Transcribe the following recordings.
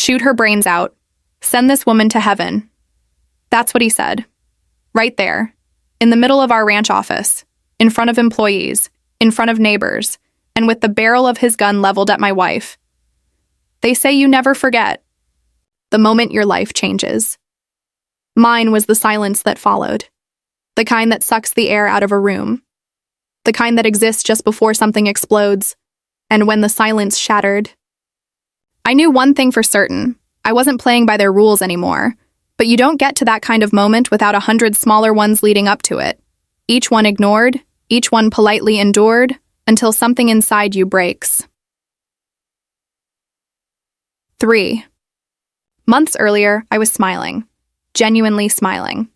Shoot her brains out. Send this woman to heaven. That's what he said. Right there, in the middle of our ranch office, in front of employees, in front of neighbors, and with the barrel of his gun leveled at my wife. They say you never forget the moment your life changes. Mine was the silence that followed, the kind that sucks the air out of a room, the kind that exists just before something explodes, and when the silence shattered. I knew one thing for certain. I wasn't playing by their rules anymore, but you don't get to that kind of moment without 100 smaller ones leading up to it. Each one ignored, each one politely endured, until something inside you breaks. 3. Months earlier, I was smiling. Genuinely smiling.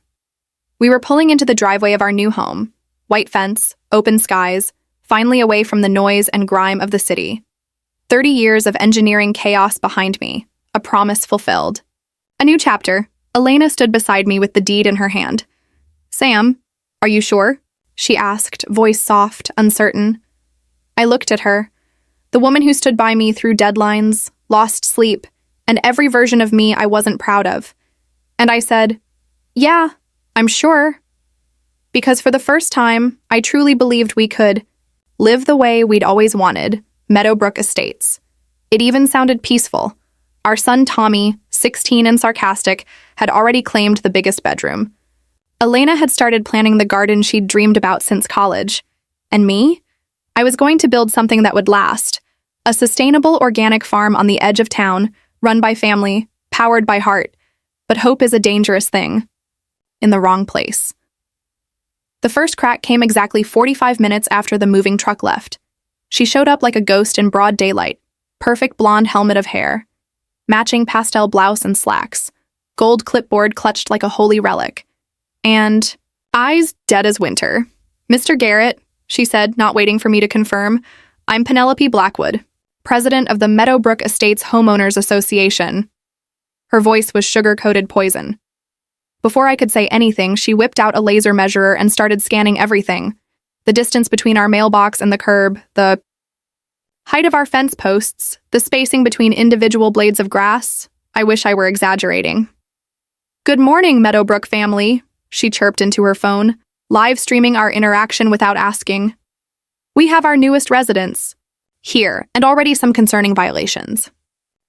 We were pulling into the driveway of our new home. White fence, open skies, finally away from the noise and grime of the city. 30 years of engineering chaos behind me, a promise fulfilled. A new chapter. Elena stood beside me with the deed in her hand. "Sam, are you sure?" she asked, voice soft, uncertain. I looked at her, the woman who stood by me through deadlines, lost sleep, and every version of me I wasn't proud of. And I said, "Yeah, I'm sure." Because for the first time, I truly believed we could live the way we'd always wanted, Meadowbrook Estates. It even sounded peaceful. Our son Tommy, 16 and sarcastic, had already claimed the biggest bedroom. Elena had started planning the garden she'd dreamed about since college. And me? I was going to build something that would last. A sustainable organic farm on the edge of town, run by family, powered by heart. But hope is a dangerous thing. In the wrong place. The first crack came exactly 45 minutes after the moving truck left. She showed up like a ghost in broad daylight. Perfect blonde helmet of hair. Matching pastel blouse and slacks. Gold clipboard clutched like a holy relic. And eyes dead as winter. "Mr. Garrett," she said, not waiting for me to confirm, "I'm Penelope Blackwood, president of the Meadowbrook Estates Homeowners Association." Her voice was sugar-coated poison. Before I could say anything, she whipped out a laser measurer and started scanning everything. The distance between our mailbox and the curb, the height of our fence posts, the spacing between individual blades of grass. I wish I were exaggerating. "Good morning, Meadowbrook family," she chirped into her phone, live streaming our interaction without asking. "We have our newest residents here, and already some concerning violations."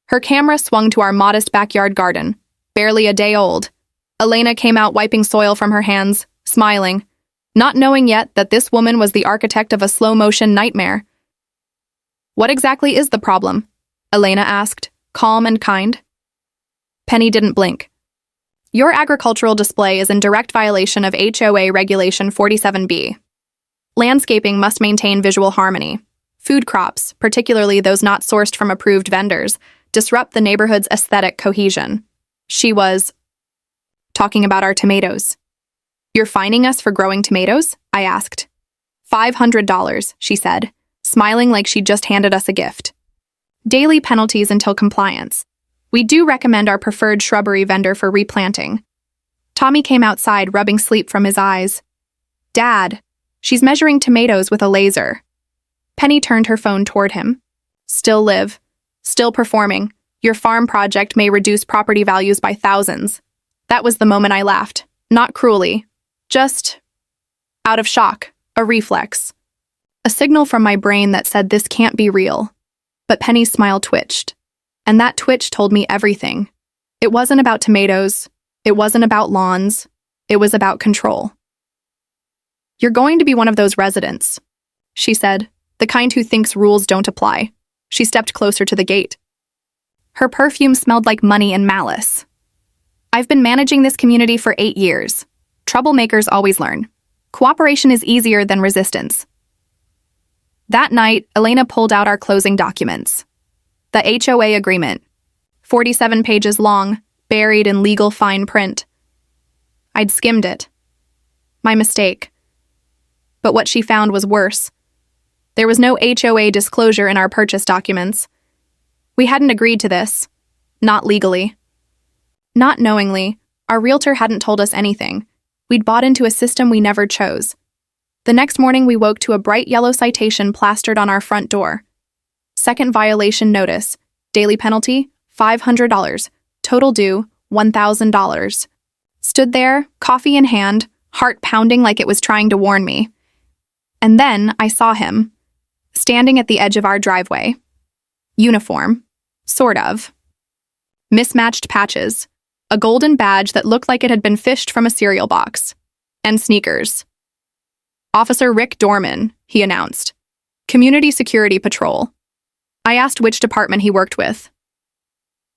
Her camera swung to our modest backyard garden, barely a day old. Elena came out wiping soil from her hands, smiling, not knowing yet that this woman was the architect of a slow-motion nightmare. "What exactly is the problem?" Elena asked, calm and kind. Penny didn't blink. "Your agricultural display is in direct violation of HOA Regulation 47B. Landscaping must maintain visual harmony. Food crops, particularly those not sourced from approved vendors, disrupt the neighborhood's aesthetic cohesion." She was talking about our tomatoes. "You're fining us for growing tomatoes?" I asked. $500, she said, smiling like she'd just handed us a gift. "Daily penalties until compliance. We do recommend our preferred shrubbery vendor for replanting." Tommy came outside, rubbing sleep from his eyes. "Dad, she's measuring tomatoes with a laser." Penny turned her phone toward him. "Still live. Still performing. Your farm project may reduce property values by thousands." That was the moment I laughed. Not cruelly. Just out of shock. A reflex. A signal from my brain that said this can't be real. But Penny's smile twitched. And that twitch told me everything. It wasn't about tomatoes. It wasn't about lawns. It was about control. "You're going to be one of those residents," she said, the kind who thinks rules don't apply. She stepped closer to the gate. Her perfume smelled like money and malice. "I've been managing this community for 8 years. Troublemakers always learn. Cooperation is easier than resistance." That night, Elena pulled out our closing documents. The HOA agreement. 47 pages long, buried in legal fine print. I'd skimmed it. My mistake. But what she found was worse. There was no HOA disclosure in our purchase documents. We hadn't agreed to this. Not legally. Not knowingly, our realtor hadn't told us anything. We'd bought into a system we never chose. The next morning we woke to a bright yellow citation plastered on our front door. Second violation notice. Daily penalty, $500. Total due, $1,000. Stood there, coffee in hand, heart pounding like it was trying to warn me. And then I saw him, standing at the edge of our driveway. Uniform. Sort of. Mismatched patches. A golden badge that looked like it had been fished from a cereal box. And sneakers. Officer Rick Dorman, he announced. Community Security Patrol. I asked which department he worked with.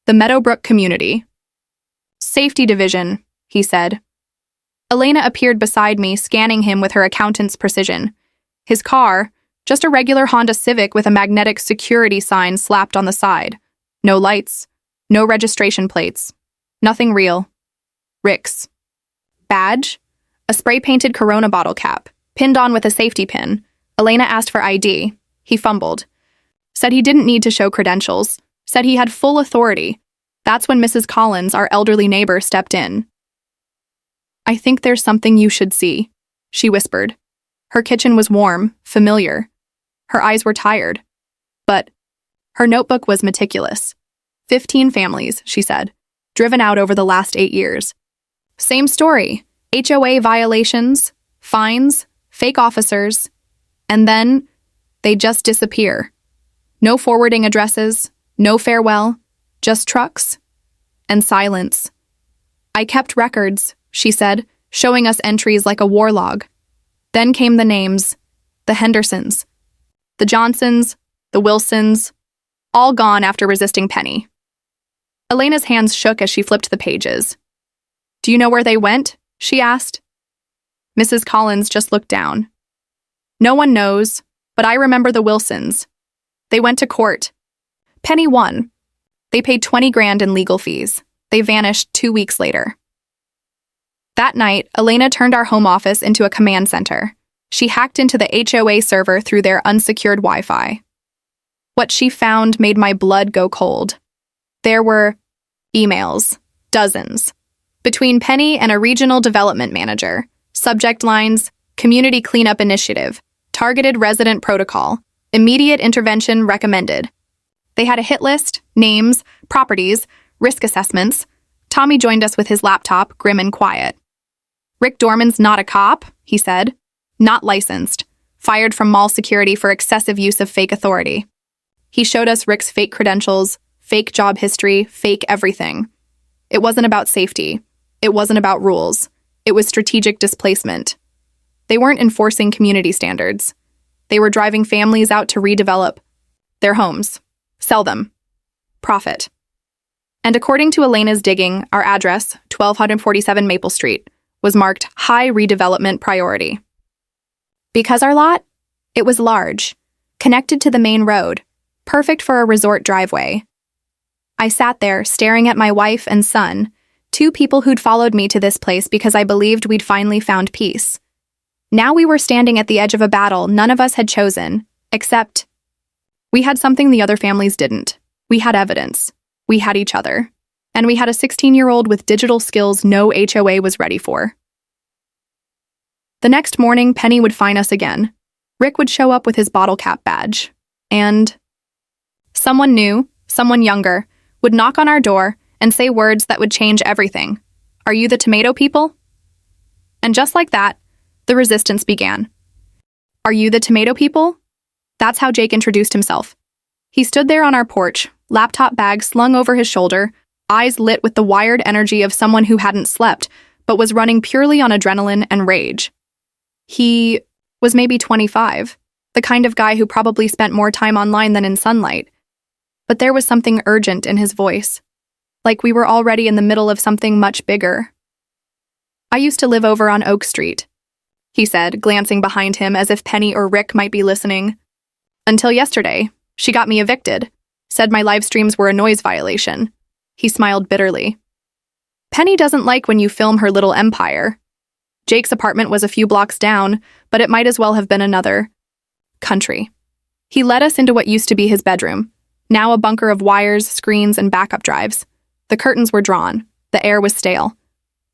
The Meadowbrook Community. Safety Division, he said. Elena appeared beside me, scanning him with her accountant's precision. His car, just a regular Honda Civic with a magnetic security sign slapped on the side. No lights, no registration plates, nothing real. Rick's. Badge? A spray-painted Corona bottle cap, pinned on with a safety pin. Elena asked for ID. He fumbled. Said he didn't need to show credentials. Said he had full authority. That's when Mrs. Collins, our elderly neighbor, stepped in. I think there's something you should see, she whispered. Her kitchen was warm, familiar. Her eyes were tired. But her notebook was meticulous. 15 families, she said, driven out over the last 8 years. Same story. HOA violations, fines, fake officers, and then they just disappear. No forwarding addresses, no farewell, just trucks and silence. I kept records, she said, showing us entries like a war log. Then came the names, the Hendersons, the Johnsons, the Wilsons, all gone after resisting Penny. Elena's hands shook as she flipped the pages. Do you know where they went? She asked. Mrs. Collins just looked down. No one knows, but I remember the Wilsons. They went to court. Penny won. They paid $20,000 in legal fees. They vanished 2 weeks later. That night, Elena turned our home office into a command center. She hacked into the HOA server through their unsecured Wi-Fi. What she found made my blood go cold. There were emails, dozens, between Penny and a regional development manager. Subject lines, Community Cleanup Initiative, Targeted Resident Protocol, Immediate Intervention Recommended. They had a hit list, names, properties, risk assessments. Tommy joined us with his laptop, grim and quiet. Rick Dorman's not a cop, he said. Not licensed. Fired from mall security for excessive use of fake authority. He showed us Rick's fake credentials, fake job history, fake everything. It wasn't about safety. It wasn't about rules. It was strategic displacement. They weren't enforcing community standards. They were driving families out to redevelop their homes, sell them, profit. And according to Elena's digging, our address, 1247 Maple Street, was marked high redevelopment priority. Because our lot? It was large, connected to the main road, perfect for a resort driveway. I sat there staring at my wife and son, 2 people who'd followed me to this place because I believed we'd finally found peace. Now we were standing at the edge of a battle none of us had chosen, except we had something the other families didn't. We had evidence. We had each other. And we had a 16-year-old with digital skills no HOA was ready for. The next morning, Penny would find us again. Rick would show up with his bottle cap badge. And someone new, someone younger, would knock on our door and say words that would change everything. Are you the tomato people? And just like that, the resistance began. Are you the tomato people? That's how Jake introduced himself. He stood there on our porch, laptop bag slung over his shoulder, eyes lit with the wired energy of someone who hadn't slept, but was running purely on adrenaline and rage. He was maybe 25, the kind of guy who probably spent more time online than in sunlight. But there was something urgent in his voice, like we were already in the middle of something much bigger. I used to live over on Oak Street, he said, glancing behind him as if Penny or Rick might be listening. Until yesterday, she got me evicted, said my live streams were a noise violation. He smiled bitterly. Penny doesn't like when you film her little empire. Jake's apartment was a few blocks down, but it might as well have been another country. He led us into what used to be his bedroom, now a bunker of wires, screens, and backup drives. The curtains were drawn. The air was stale.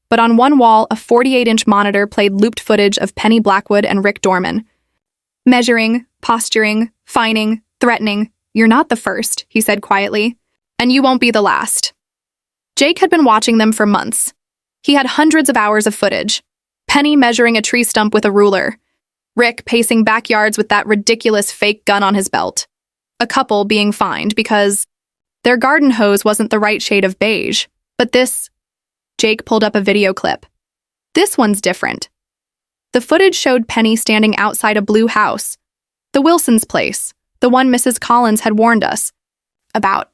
But on one wall, a 48-inch monitor played looped footage of Penny Blackwood and Rick Dorman. Measuring, posturing, fining, threatening. You're not the first, he said quietly. And you won't be the last. Jake had been watching them for months. He had hundreds of hours of footage. Penny measuring a tree stump with a ruler. Rick pacing backyards with that ridiculous fake gun on his belt. A couple being fined because their garden hose wasn't the right shade of beige. But this... Jake pulled up a video clip. This one's different. The footage showed Penny standing outside a blue house. The Wilsons' place. The one Mrs. Collins had warned us about.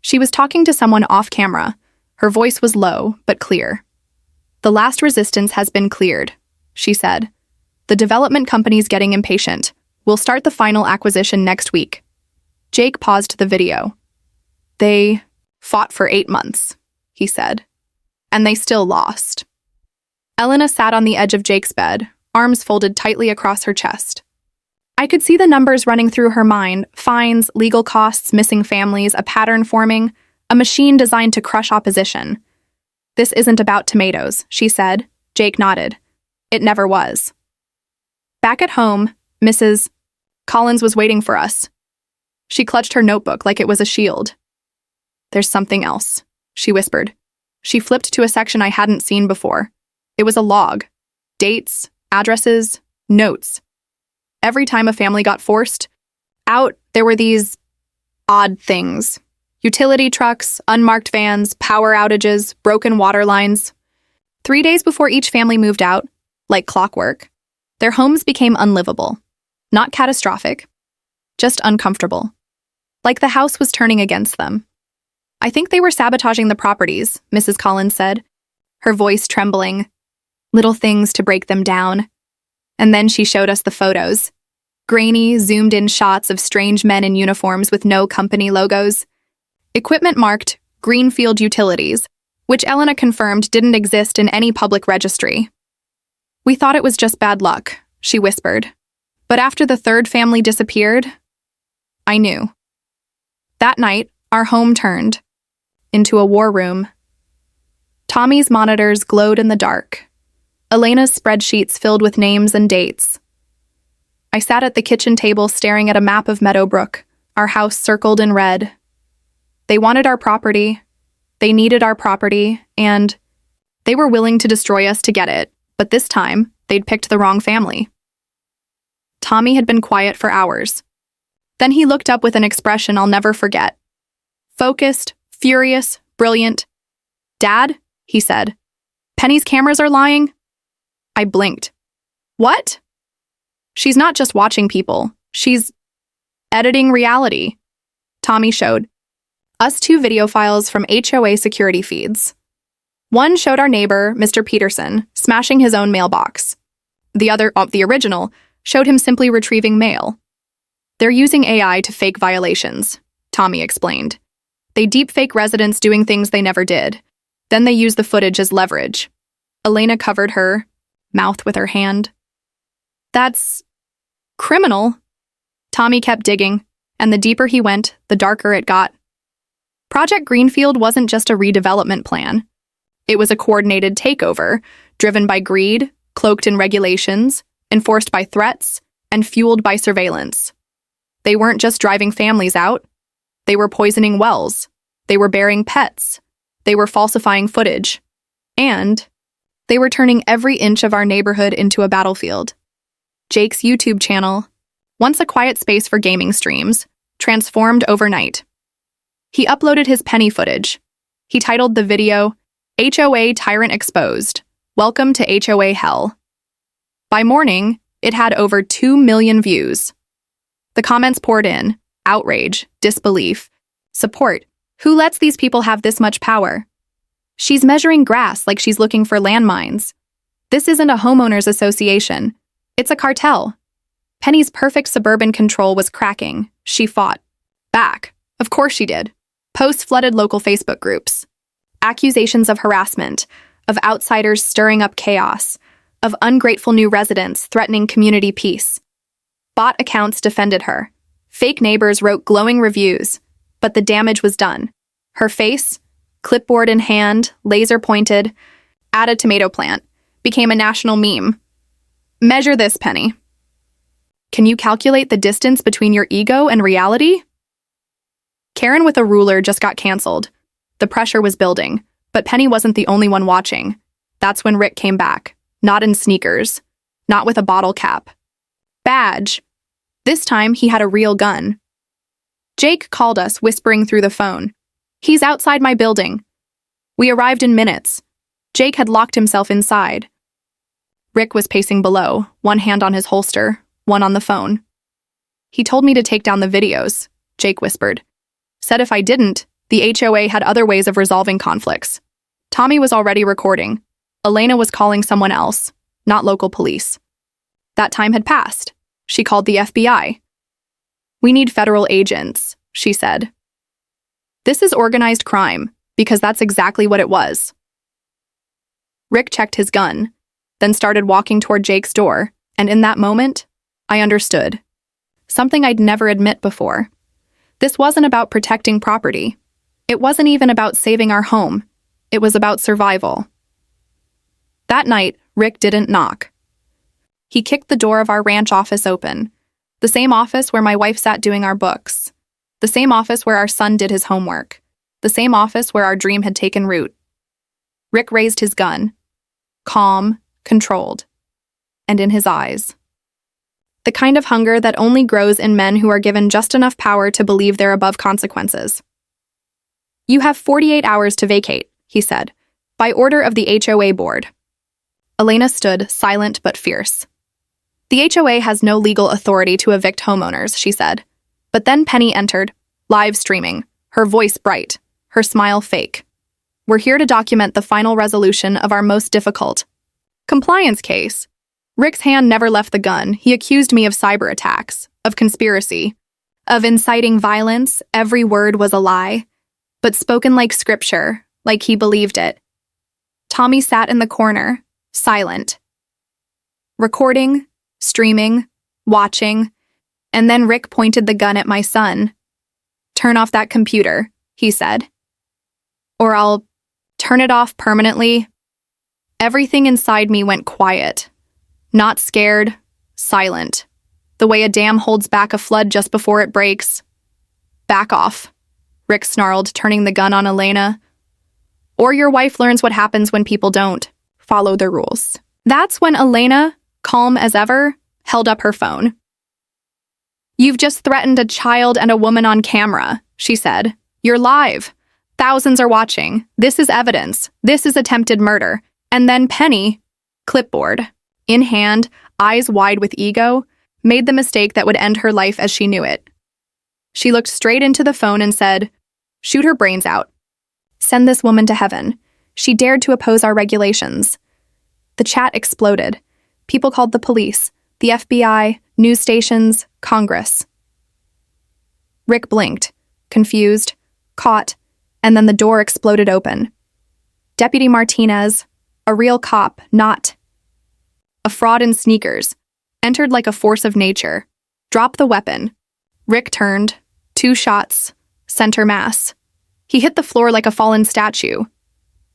She was talking to someone off camera. Her voice was low, but clear. "The last resistance has been cleared," she said. "The development company's getting impatient. We'll start the final acquisition next week." Jake paused the video. "They fought for 8 months," he said. "And they still lost." Elena sat on the edge of Jake's bed, arms folded tightly across her chest. I could see the numbers running through her mind: fines, legal costs, missing families, a pattern forming, a machine designed to crush opposition. "This isn't about tomatoes," she said. Jake nodded. "It never was." Back at home, Mrs. Collins was waiting for us. She clutched her notebook like it was a shield. "There's something else," she whispered. She flipped to a section I hadn't seen before. It was a log. Dates, addresses, notes. Every time a family got forced out, there were these odd things. Utility trucks, unmarked vans, power outages, broken water lines. 3 days before each family moved out, like clockwork, their homes became unlivable. Not catastrophic, just uncomfortable. Like the house was turning against them. "I think they were sabotaging the properties," Mrs. Collins said, her voice trembling. "Little things to break them down." And then she showed us the photos. Grainy, zoomed-in shots of strange men in uniforms with no company logos. Equipment marked Greenfield Utilities, which Elena confirmed didn't exist in any public registry. "We thought it was just bad luck," she whispered. "But after the third family disappeared, I knew." That night, our home turned into a war room. Tommy's monitors glowed in the dark. Elena's spreadsheets filled with names and dates. I sat at the kitchen table staring at a map of Meadowbrook, our house circled in red. They wanted our property, they needed our property, and they were willing to destroy us to get it, but this time, they'd picked the wrong family. Tommy had been quiet for hours. Then he looked up with an expression I'll never forget. Focused, furious, brilliant. "Dad," he said, "Penny's cameras are lying?" I blinked. "What?" "She's not just watching people. She's editing reality." Tommy showed us 2 video files from HOA security feeds. One showed our neighbor, Mr. Peterson, smashing his own mailbox. The other, the original, showed him simply retrieving mail. "They're using AI to fake violations," Tommy explained. "They deepfake residents doing things they never did. Then they use the footage as leverage." Elena covered her mouth with her hand. "That's criminal." Tommy kept digging, and the deeper he went, the darker it got. Project Greenfield wasn't just a redevelopment plan. It was a coordinated takeover, driven by greed, cloaked in regulations, enforced by threats, and fueled by surveillance. They weren't just driving families out. They were poisoning wells. They were burying pets. They were falsifying footage. And they were turning every inch of our neighborhood into a battlefield. Jake's YouTube channel, once a quiet space for gaming streams, transformed overnight. He uploaded his Penny footage. He titled the video, "HOA Tyrant Exposed. Welcome to HOA Hell." By morning, it had over 2 million views. The comments poured in: outrage, disbelief, support. Who lets these people have this much power? She's measuring grass like she's looking for landmines. This isn't a homeowners association. It's a cartel. Penny's perfect suburban control was cracking. She fought back. Of course she did. Posts flooded local Facebook groups. Accusations of harassment, of outsiders stirring up chaos, of ungrateful new residents threatening community peace. Bot accounts defended her. Fake neighbors wrote glowing reviews, but the damage was done. Her face, clipboard in hand, laser pointed, at a tomato plant, became a national meme. Measure this, Penny. Can you calculate the distance between your ego and reality? Karen with a ruler just got canceled. The pressure was building, but Penny wasn't the only one watching. That's when Rick came back, not in sneakers, not with a bottle cap. Badge. This time, he had a real gun. Jake called us, whispering through the phone. "He's outside my building." We arrived in minutes. Jake had locked himself inside. Rick was pacing below, one hand on his holster, one on the phone. "He told me to take down the videos," Jake whispered. "Said if I didn't, the HOA had other ways of resolving conflicts." Tommy was already recording. Elena was calling someone else, not local police. That time had passed. She called the FBI. "We need federal agents," she said. "This is organized crime," because that's exactly what it was. Rick checked his gun, then started walking toward Jake's door, and in that moment, I understood. Something I'd never admit before. This wasn't about protecting property. It wasn't even about saving our home. It was about survival. That night, Rick didn't knock. He kicked the door of our ranch office open, the same office where my wife sat doing our books, the same office where our son did his homework, the same office where our dream had taken root. Rick raised his gun, calm, controlled, and in his eyes, the kind of hunger that only grows in men who are given just enough power to believe they're above consequences. "You have 48 hours to vacate," he said, "by order of the HOA board." Elena stood, silent but fierce. "The HOA has no legal authority to evict homeowners," she said. But then Penny entered, live streaming, her voice bright, her smile fake. "We're here to document the final resolution of our most difficult compliance case." Rick's hand never left the gun. He accused me of cyber attacks, of conspiracy, of inciting violence. Every word was a lie, but spoken like scripture, like he believed it. Tommy sat in the corner, silent. Recording, streaming, watching, and then Rick pointed the gun at my son. "Turn off that computer," he said. "Or I'll turn it off permanently." Everything inside me went quiet. Not scared, silent. The way a dam holds back a flood just before it breaks. "Back off," Rick snarled, turning the gun on Elena. "Or your wife learns what happens when people don't follow the rules." That's when Elena, calm as ever, held up her phone. "You've just threatened a child and a woman on camera," she said. "You're live. Thousands are watching. This is evidence. This is attempted murder." And then Penny, clipboard in hand, eyes wide with ego, made the mistake that would end her life as she knew it. She looked straight into the phone and said, "Shoot her brains out. Send this woman to heaven. She dared to oppose our regulations." The chat exploded. People called the police, the FBI, news stations, Congress. Rick blinked, confused, caught, and then the door exploded open. Deputy Martinez, a real cop, not a fraud in sneakers, entered like a force of nature. Drop the weapon. Rick turned, 2 shots, center mass. He hit the floor like a fallen statue.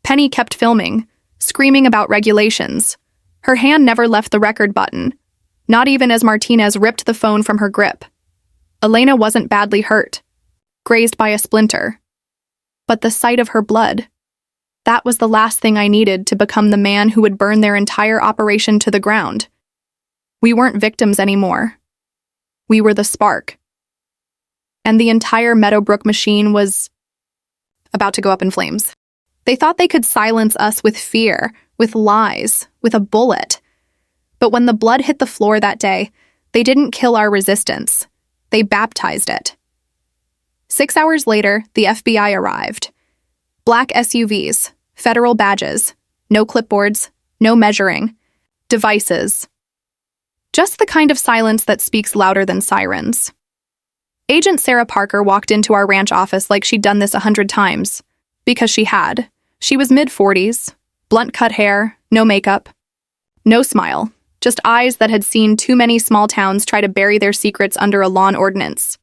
Penny kept filming, screaming about regulations. Her hand never left the record button, not even as Martinez ripped the phone from her grip. Elena wasn't badly hurt, grazed by a splinter. But the sight of her blood, that was the last thing I needed to become the man who would burn their entire operation to the ground. We weren't victims anymore. We were the spark. And the entire Meadowbrook machine was about to go up in flames. They thought they could silence us with fear, with lies, with a bullet. But when the blood hit the floor that day, they didn't kill our resistance. They baptized it. 6 hours later, the FBI arrived. Black SUVs, federal badges, no clipboards, no measuring, devices. Just the kind of silence that speaks louder than sirens. Agent Sarah Parker walked into our ranch office like she'd done this 100 times. Because she had. She was mid-40s, blunt-cut hair, no makeup, no smile, just eyes that had seen too many small towns try to bury their secrets under a lawn ordinance.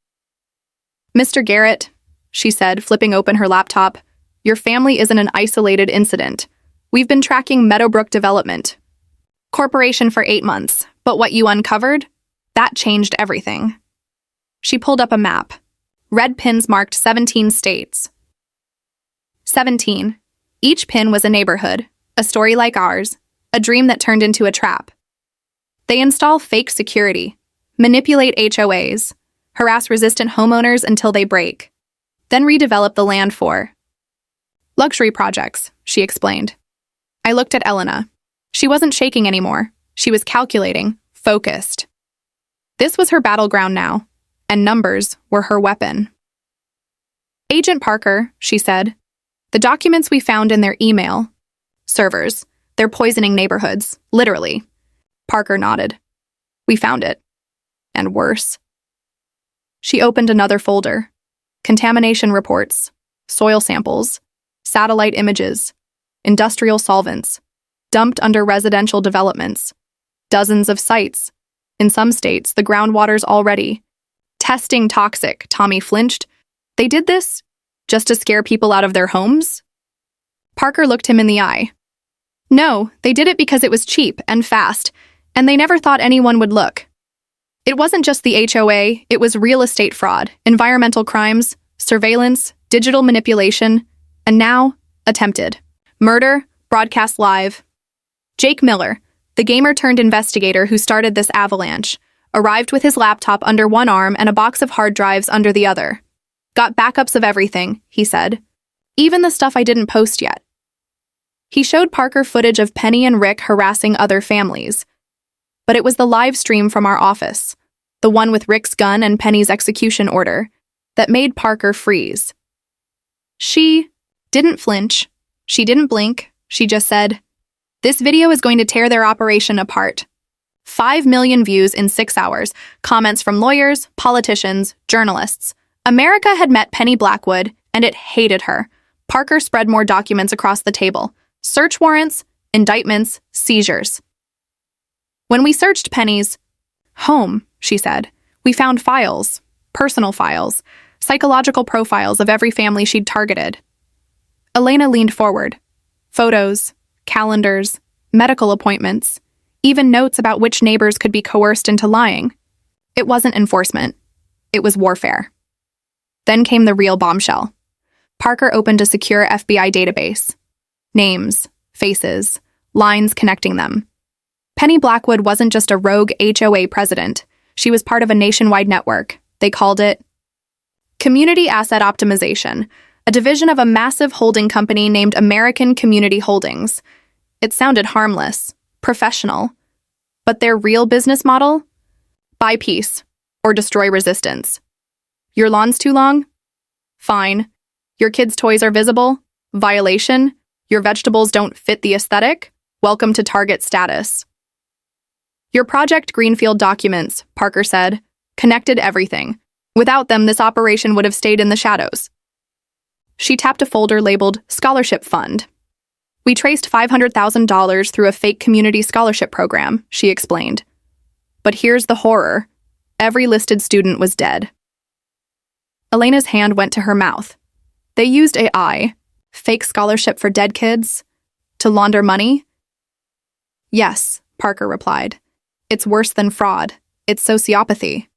"Mr. Garrett," she said, flipping open her laptop, "your family isn't an isolated incident. We've been tracking Meadowbrook Development Corporation for 8 months, but what you uncovered? That changed everything." She pulled up a map. Red pins marked 17 states. 17. Each pin was a neighborhood, a story like ours, a dream that turned into a trap. They install fake security, manipulate HOAs, harass resistant homeowners until they break, then redevelop the land for luxury projects, she explained. I looked at Elena. She wasn't shaking anymore. She was calculating, focused. This was her battleground now, and numbers were her weapon. Agent Parker, she said, the documents we found in their email servers, they're poisoning neighborhoods, literally. Parker nodded. We found it. And worse. She opened another folder. Contamination reports, soil samples, satellite images, industrial solvents, dumped under residential developments, dozens of sites. In some states, the groundwater's already testing toxic. Tommy flinched. They did this just to scare people out of their homes? Parker looked him in the eye. No, they did it because it was cheap and fast, and they never thought anyone would look. It wasn't just the HOA, it was real estate fraud, environmental crimes, surveillance, digital manipulation, and now, attempted murder, broadcast live. Jake Miller, the gamer-turned-investigator who started this avalanche, arrived with his laptop under one arm and a box of hard drives under the other. Got backups of everything, he said. Even the stuff I didn't post yet. He showed Parker footage of Penny and Rick harassing other families. But it was the live stream from our office, the one with Rick's gun and Penny's execution order, that made Parker freeze. She didn't flinch. She didn't blink. She just said, this video is going to tear their operation apart. 5 million views in 6 hours, comments from lawyers, politicians, journalists. America had met Penny Blackwood, and it hated her. Parker spread more documents across the table. Search warrants, indictments, seizures. When we searched Penny's home, she said, we found files, personal files, psychological profiles of every family she'd targeted. Elena leaned forward. Photos, calendars, medical appointments, even notes about which neighbors could be coerced into lying. It wasn't enforcement. It was warfare. Then came the real bombshell. Parker opened a secure FBI database. Names, faces, lines connecting them. Penny Blackwood wasn't just a rogue HOA president. She was part of a nationwide network. They called it Community Asset Optimization, a division of a massive holding company named American Community Holdings. It sounded harmless, professional. But their real business model? Buy peace, or destroy resistance. Your lawn's too long? Fine. Your kids' toys are visible? Violation. Your vegetables don't fit the aesthetic? Welcome to target status. Your Project Greenfield documents, Parker said, connected everything. Without them, this operation would have stayed in the shadows. She tapped a folder labeled Scholarship Fund. We traced $500,000 through a fake community scholarship program, she explained. But here's the horror. Every listed student was dead. Elena's hand went to her mouth. They used AI, fake scholarship for dead kids, to launder money? Yes, Parker replied. It's worse than fraud. It's sociopathy.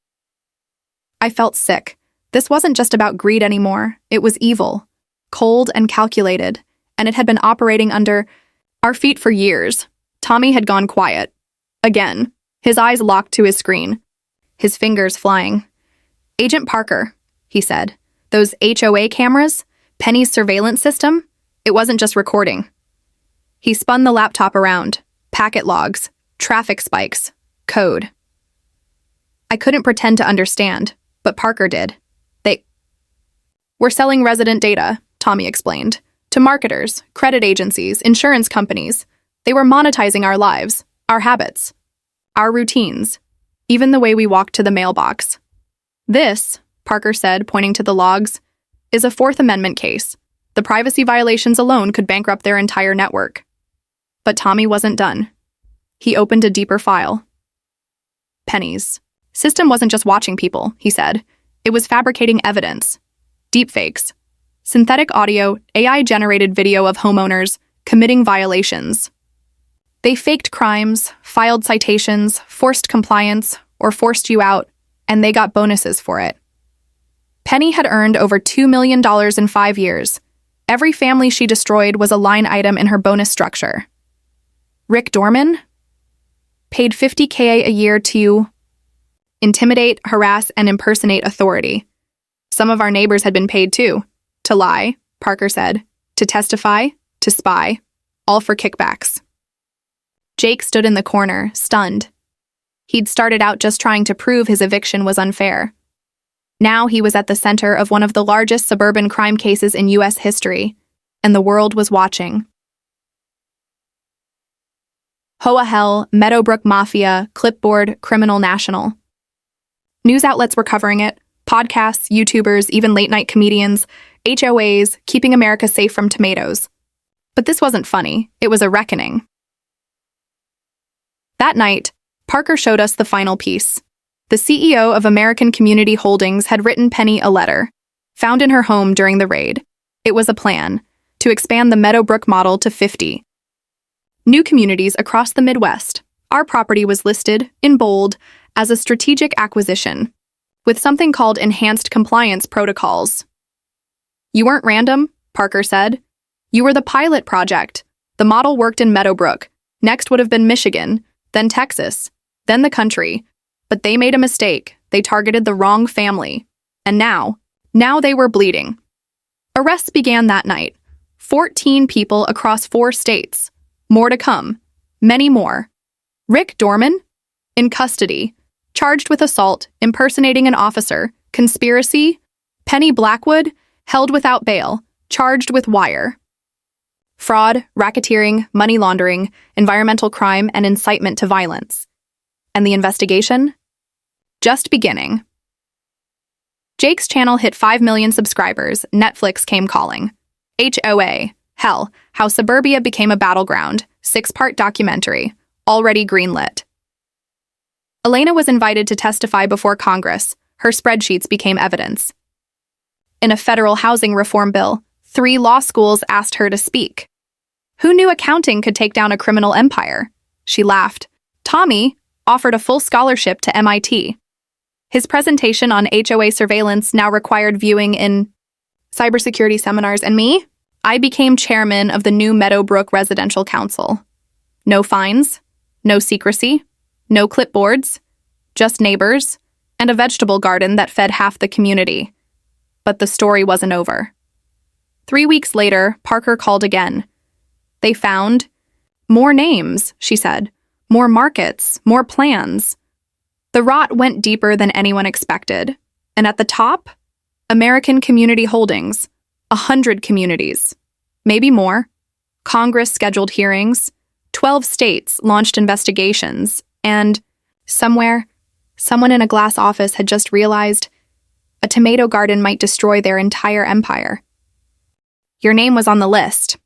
I felt sick. This wasn't just about greed anymore. It was evil, cold and calculated, and it had been operating under our feet for years. Tommy had gone quiet. Again, his eyes locked to his screen, his fingers flying. Agent Parker, he said, those HOA cameras, Penny's surveillance system, it wasn't just recording. He spun the laptop around. Packet logs, traffic spikes, code. I couldn't pretend to understand, but Parker did. We're selling resident data, Tommy explained, to marketers, credit agencies, insurance companies. They were monetizing our lives, our habits, our routines, even the way we walked to the mailbox. This, Parker said, pointing to the logs, is a Fourth Amendment case. The privacy violations alone could bankrupt their entire network. But Tommy wasn't done. He opened a deeper file. Penny's system wasn't just watching people, he said. It was fabricating evidence. Deepfakes. Synthetic audio, AI-generated video of homeowners committing violations. They faked crimes, filed citations, forced compliance, or forced you out, and they got bonuses for it. Penny had earned over $2 million in 5 years. Every family she destroyed was a line item in her bonus structure. Rick Dorman? Paid $50K a year to intimidate, harass, and impersonate authority. Some of our neighbors had been paid too. To lie, Parker said. To testify, to spy, all for kickbacks. Jake stood in the corner, stunned. He'd started out just trying to prove his eviction was unfair. Now he was at the center of one of the largest suburban crime cases in U.S. history, and the world was watching. HOA hell, Meadowbrook mafia, clipboard, criminal national. News outlets were covering it. Podcasts, YouTubers, even late-night comedians, HOAs, keeping America safe from tomatoes. But this wasn't funny. It was a reckoning. That night, Parker showed us the final piece. The CEO of American Community Holdings had written Penny a letter, found in her home during the raid. It was a plan to expand the Meadowbrook model to 50 new communities across the Midwest. Our property was listed, in bold, as a strategic acquisition, with something called enhanced compliance protocols. You weren't random, Parker said. You were the pilot project. The model worked in Meadowbrook. Next would have been Michigan, then Texas, then the country. But they made a mistake. They targeted the wrong family. And now they were bleeding. Arrests began that night. 14 people across 4 states. More to come. Many more. Rick Dorman? In custody. Charged with assault, impersonating an officer, conspiracy. Penny Blackwood? Held without bail. Charged with wire. Fraud, racketeering, money laundering, environmental crime, and incitement to violence. And the investigation? Just beginning. Jake's channel hit 5 million subscribers. Netflix came calling. HOA. Hell, How Suburbia Became a Battleground. 6-part documentary. Already greenlit. Elena was invited to testify before Congress. Her spreadsheets became evidence. In a federal housing reform bill, 3 law schools asked her to speak. Who knew accounting could take down a criminal empire? She laughed. Tommy offered a full scholarship to MIT. His presentation on HOA surveillance now required viewing in cybersecurity seminars, and me? I became chairman of the new Meadowbrook Residential Council. No fines, no secrecy, no clipboards, just neighbors, and a vegetable garden that fed half the community. But the story wasn't over. 3 weeks later, Parker called again. They found more names, she said, more markets, more plans. The rot went deeper than anyone expected. And at the top, American Community Holdings, 100 communities, maybe more. Congress scheduled hearings, 12 states launched investigations, and somewhere, someone in a glass office had just realized a tomato garden might destroy their entire empire. Your name was on the list.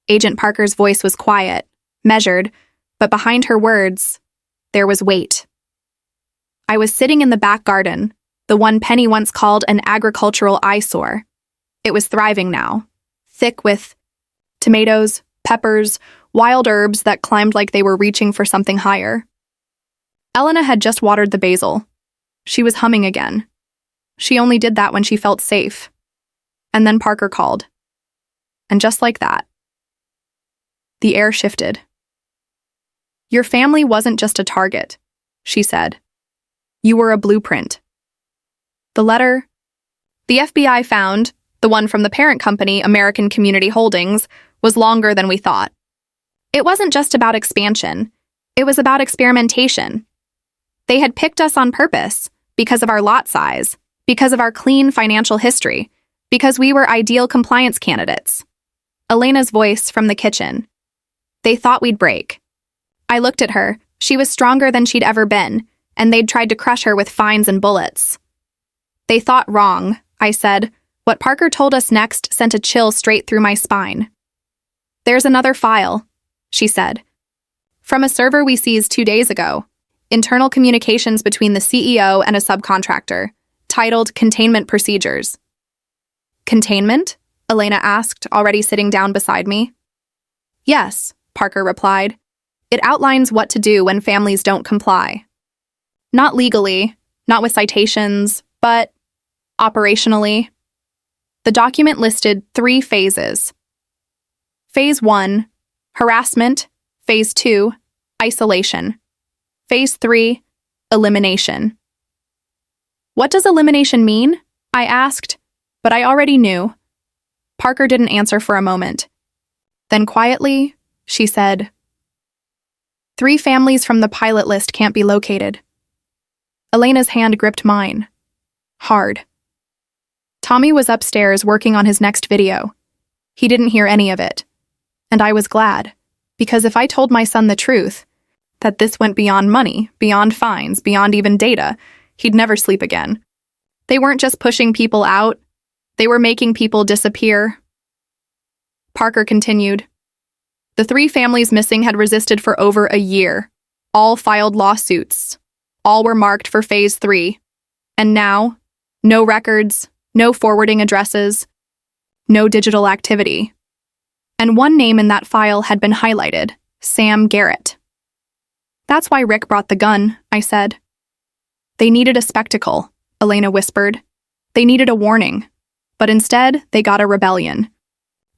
Agent Parker's voice was quiet, measured, but behind her words, there was weight. I was sitting in the back garden, the one Penny once called an agricultural eyesore. It was thriving now, thick with tomatoes, peppers, wild herbs that climbed like they were reaching for something higher. Elena had just watered the basil. She was humming again. She only did that when she felt safe. And then Parker called. And just like that, the air shifted. Your family wasn't just a target, she said. You were a blueprint. The letter the FBI found, the one from the parent company, American Community Holdings, was longer than we thought. It wasn't just about expansion. It was about experimentation. They had picked us on purpose because of our lot size, because of our clean financial history, because we were ideal compliance candidates. Elena's voice from the kitchen. They thought we'd break. I looked at her. She was stronger than she'd ever been, and they'd tried to crush her with fines and bullets. They thought wrong, I said. What Parker told us next sent a chill straight through my spine. There's another file, she said. From a server we seized 2 days ago. Internal communications between the CEO and a subcontractor, titled Containment Procedures. Containment? Elena asked, already sitting down beside me. Yes, Parker replied. It outlines what to do when families don't comply. Not legally, not with citations, but Operationally, the document listed 3 phases. Phase 1, harassment. Phase 2, isolation. Phase 3, elimination. What does elimination mean? I asked, but I already knew. Parker didn't answer for a moment. Then quietly, she said, 3 families from the pilot list can't be located. Elena's hand gripped mine. Hard. Tommy was upstairs working on his next video. He didn't hear any of it. And I was glad, because if I told my son the truth, that this went beyond money, beyond fines, beyond even data, he'd never sleep again. They weren't just pushing people out, they were making people disappear. Parker continued. The 3 families missing had resisted for over a year. All filed lawsuits. All were marked for Phase 3. And now, no records, no forwarding addresses, no digital activity. And one name in that file had been highlighted, Sam Garrett. That's why Rick brought the gun, I said. They needed a spectacle, Elena whispered. They needed a warning. But instead, they got a rebellion.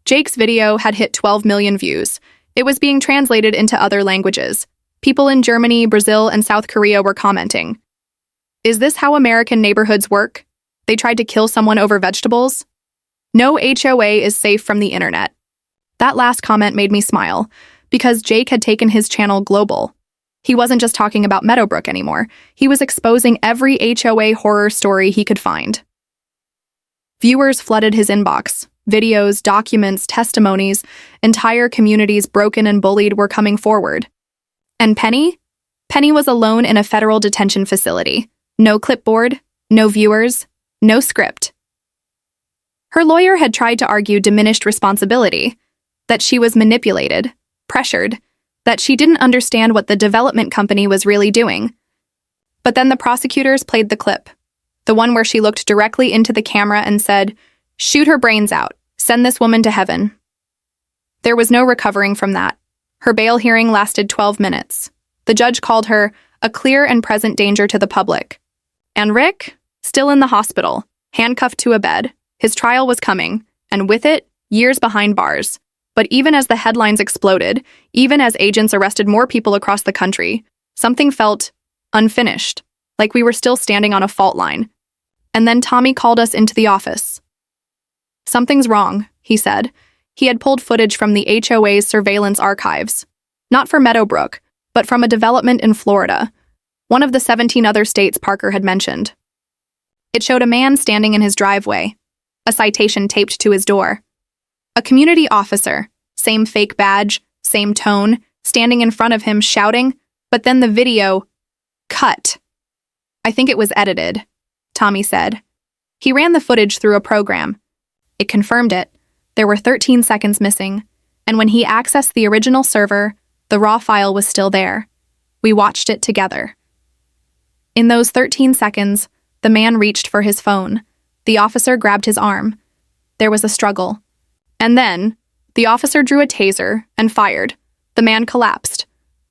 Jake's video had hit 12 million views. It was being translated into other languages. People in Germany, Brazil, and South Korea were commenting. Is this how American neighborhoods work? They tried to kill someone over vegetables? No HOA is safe from the internet. That last comment made me smile, because Jake had taken his channel global. He wasn't just talking about Meadowbrook anymore. He was exposing every HOA horror story he could find. Viewers flooded his inbox. Videos, documents, testimonies, entire communities broken and bullied were coming forward. And Penny? Penny was alone in a federal detention facility. No clipboard, no viewers, no script. Her lawyer had tried to argue diminished responsibility, that she was manipulated, pressured, that she didn't understand what the development company was really doing. But then the prosecutors played the clip, the one where she looked directly into the camera and said, "Shoot her brains out. Send this woman to heaven." There was no recovering from that. Her bail hearing lasted 12 minutes. The judge called her a clear and present danger to the public. And Rick, still in the hospital, handcuffed to a bed. His trial was coming, and with it, years behind bars. But even as the headlines exploded, even as agents arrested more people across the country, something felt unfinished, like we were still standing on a fault line. And then Tommy called us into the office. "Something's wrong," he said. He had pulled footage from the HOA's surveillance archives. Not for Meadowbrook, but from a development in Florida, one of the 17 other states Parker had mentioned. It showed a man standing in his driveway, a citation taped to his door. A community officer, same fake badge, same tone, standing in front of him shouting, but then the video cut. "I think it was edited," Tommy said. He ran the footage through a program. It confirmed it. There were 13 seconds missing, and when he accessed the original server, the raw file was still there. We watched it together. In those 13 seconds, the man reached for his phone. The officer grabbed his arm. There was a struggle. And then, the officer drew a taser and fired. The man collapsed.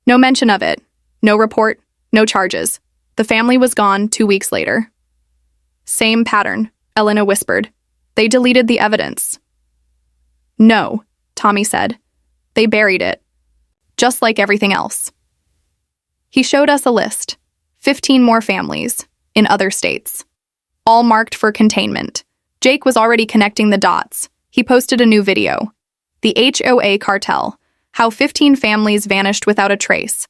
No mention of it. No report. No charges. The family was gone 2 weeks later. "Same pattern," Elena whispered. "They deleted the evidence." "No," Tommy said. "They buried it. Just like everything else." He showed us a list. 15 more families, in other states. All marked for containment. Jake was already connecting the dots. He posted a new video. The HOA cartel. How 15 families vanished without a trace.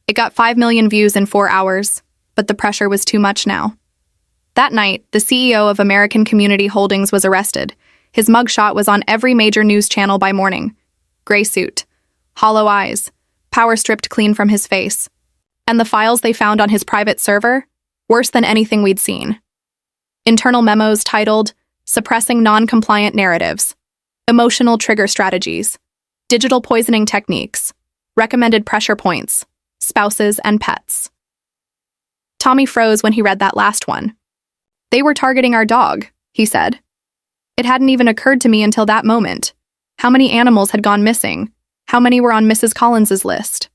It got 5 million views in 4 hours, but the pressure was too much now. That night, the CEO of American Community Holdings was arrested. His mugshot was on every major news channel by morning. Gray suit, hollow eyes, power stripped clean from his face. And the files they found on his private server? Worse than anything we'd seen. Internal memos titled, "Suppressing Non-Compliant Narratives," "Emotional Trigger Strategies," "Digital Poisoning Techniques," "Recommended Pressure Points," "Spouses and Pets." Tommy froze when he read that last one. "They were targeting our dog," he said. It hadn't even occurred to me until that moment. How many animals had gone missing? How many were on Mrs. Collins's list?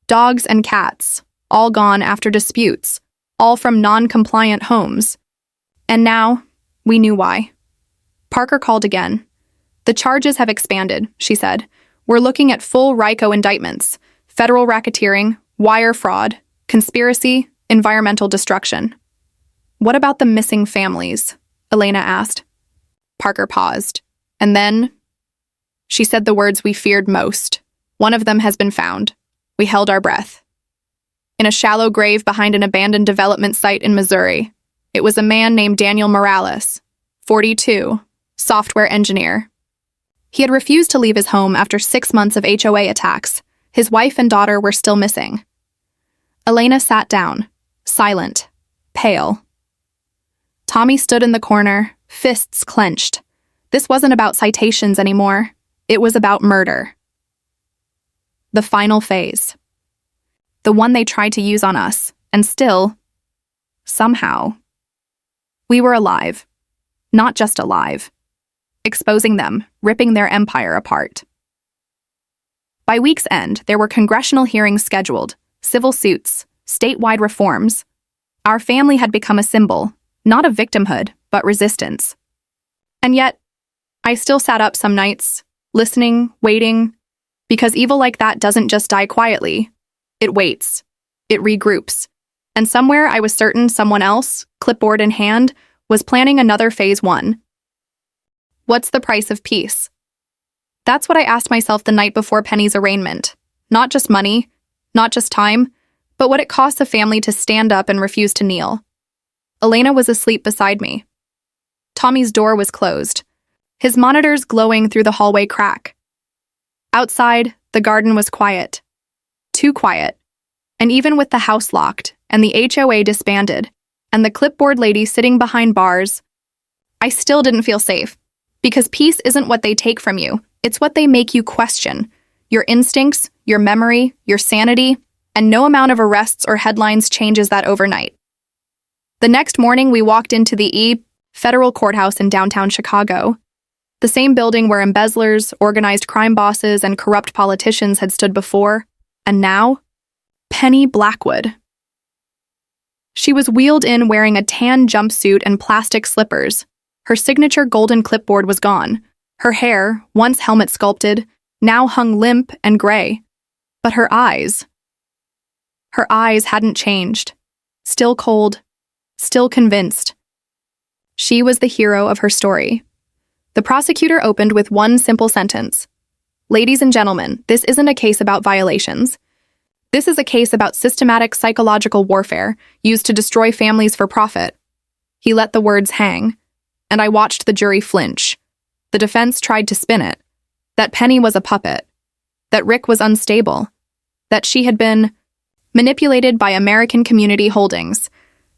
Dogs and cats, all gone after disputes, all from non-compliant homes. And now, We knew why. Parker called again. The charges have expanded, she said. We're looking at full RICO indictments, federal racketeering, wire fraud, conspiracy, environmental destruction. What about the missing families? Elena asked. Parker paused. And then she said the words we feared most. One of them has been found. We held our breath. In a shallow grave behind an abandoned development site in Missouri. It was a man named Daniel Morales, 42, software engineer. He had refused to leave his home after 6 months of HOA attacks. His wife and daughter were still missing. Elena sat down, silent, pale. Tommy stood in the corner, fists clenched. This wasn't about citations anymore. It was about murder. The final phase. The one they tried to use on us, and still, somehow, we were alive. Not just alive. Exposing them, ripping their empire apart. By week's end, there were congressional hearings scheduled, civil suits, statewide reforms. Our family had become a symbol, not of victimhood, but resistance. And yet, I still sat up some nights, listening, waiting, because evil like that doesn't just die quietly. It waits. It regroups. And somewhere I was certain someone else, clipboard in hand, was planning another phase 1. What's the price of peace? That's what I asked myself the night before Penny's arraignment. Not just money, not just time, but what it costs a family to stand up and refuse to kneel. Elena was asleep beside me. Tommy's door was closed, his monitors glowing through the hallway crack. Outside, the garden was quiet. Too quiet. And even with the house locked, and the HOA disbanded, and the clipboard lady sitting behind bars, I still didn't feel safe. Because peace isn't what they take from you, it's what they make you question. Your instincts, your memory, your sanity, and no amount of arrests or headlines changes that overnight. The next morning, we walked into the federal courthouse in downtown Chicago, the same building where embezzlers, organized crime bosses, and corrupt politicians had stood before, and now, Penny Blackwood. She was wheeled in wearing a tan jumpsuit and plastic slippers. Her signature golden clipboard was gone. Her hair, once helmet sculpted, now hung limp and gray. But her eyes hadn't changed. Still cold, still convinced. She was the hero of her story. The prosecutor opened with one simple sentence. Ladies and gentlemen, this isn't a case about violations. This is a case about systematic psychological warfare used to destroy families for profit. He let the words hang, and I watched the jury flinch. The defense tried to spin it. That Penny was a puppet. That Rick was unstable. That she had been manipulated by American Community Holdings.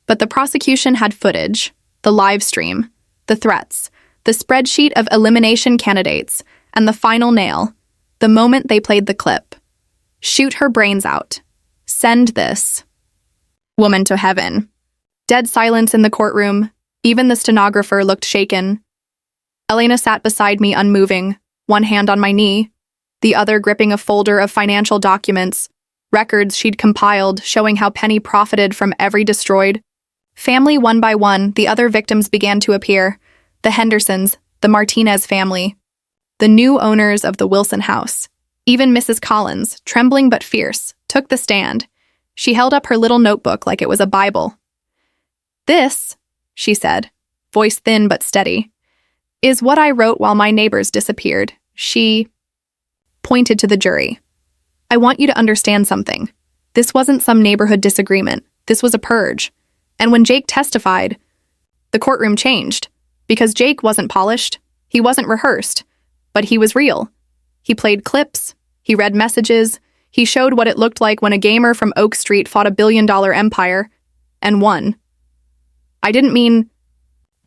But the prosecution had footage, the live stream, the threats, the spreadsheet of elimination candidates, and the final nail, the moment they played the clip. Shoot her brains out. Send this woman to heaven. Dead silence in the courtroom. Even the stenographer looked shaken. Elena sat beside me unmoving, one hand on my knee, the other gripping a folder of financial documents, records she'd compiled showing how Penny profited from every destroyed family. One by one, the other victims began to appear. The Hendersons, the Martinez family, the new owners of the Wilson house. Even Mrs. Collins, trembling but fierce, took the stand. She held up her little notebook like it was a Bible. This, she said, voice thin but steady, is what I wrote while my neighbors disappeared. She pointed to the jury. I want you to understand something. This wasn't some neighborhood disagreement. This was a purge. And when Jake testified, the courtroom changed. Because Jake wasn't polished, he wasn't rehearsed, but he was real. He played clips, he read messages, he showed what it looked like when a gamer from Oak Street fought a billion-dollar empire and won. I didn't mean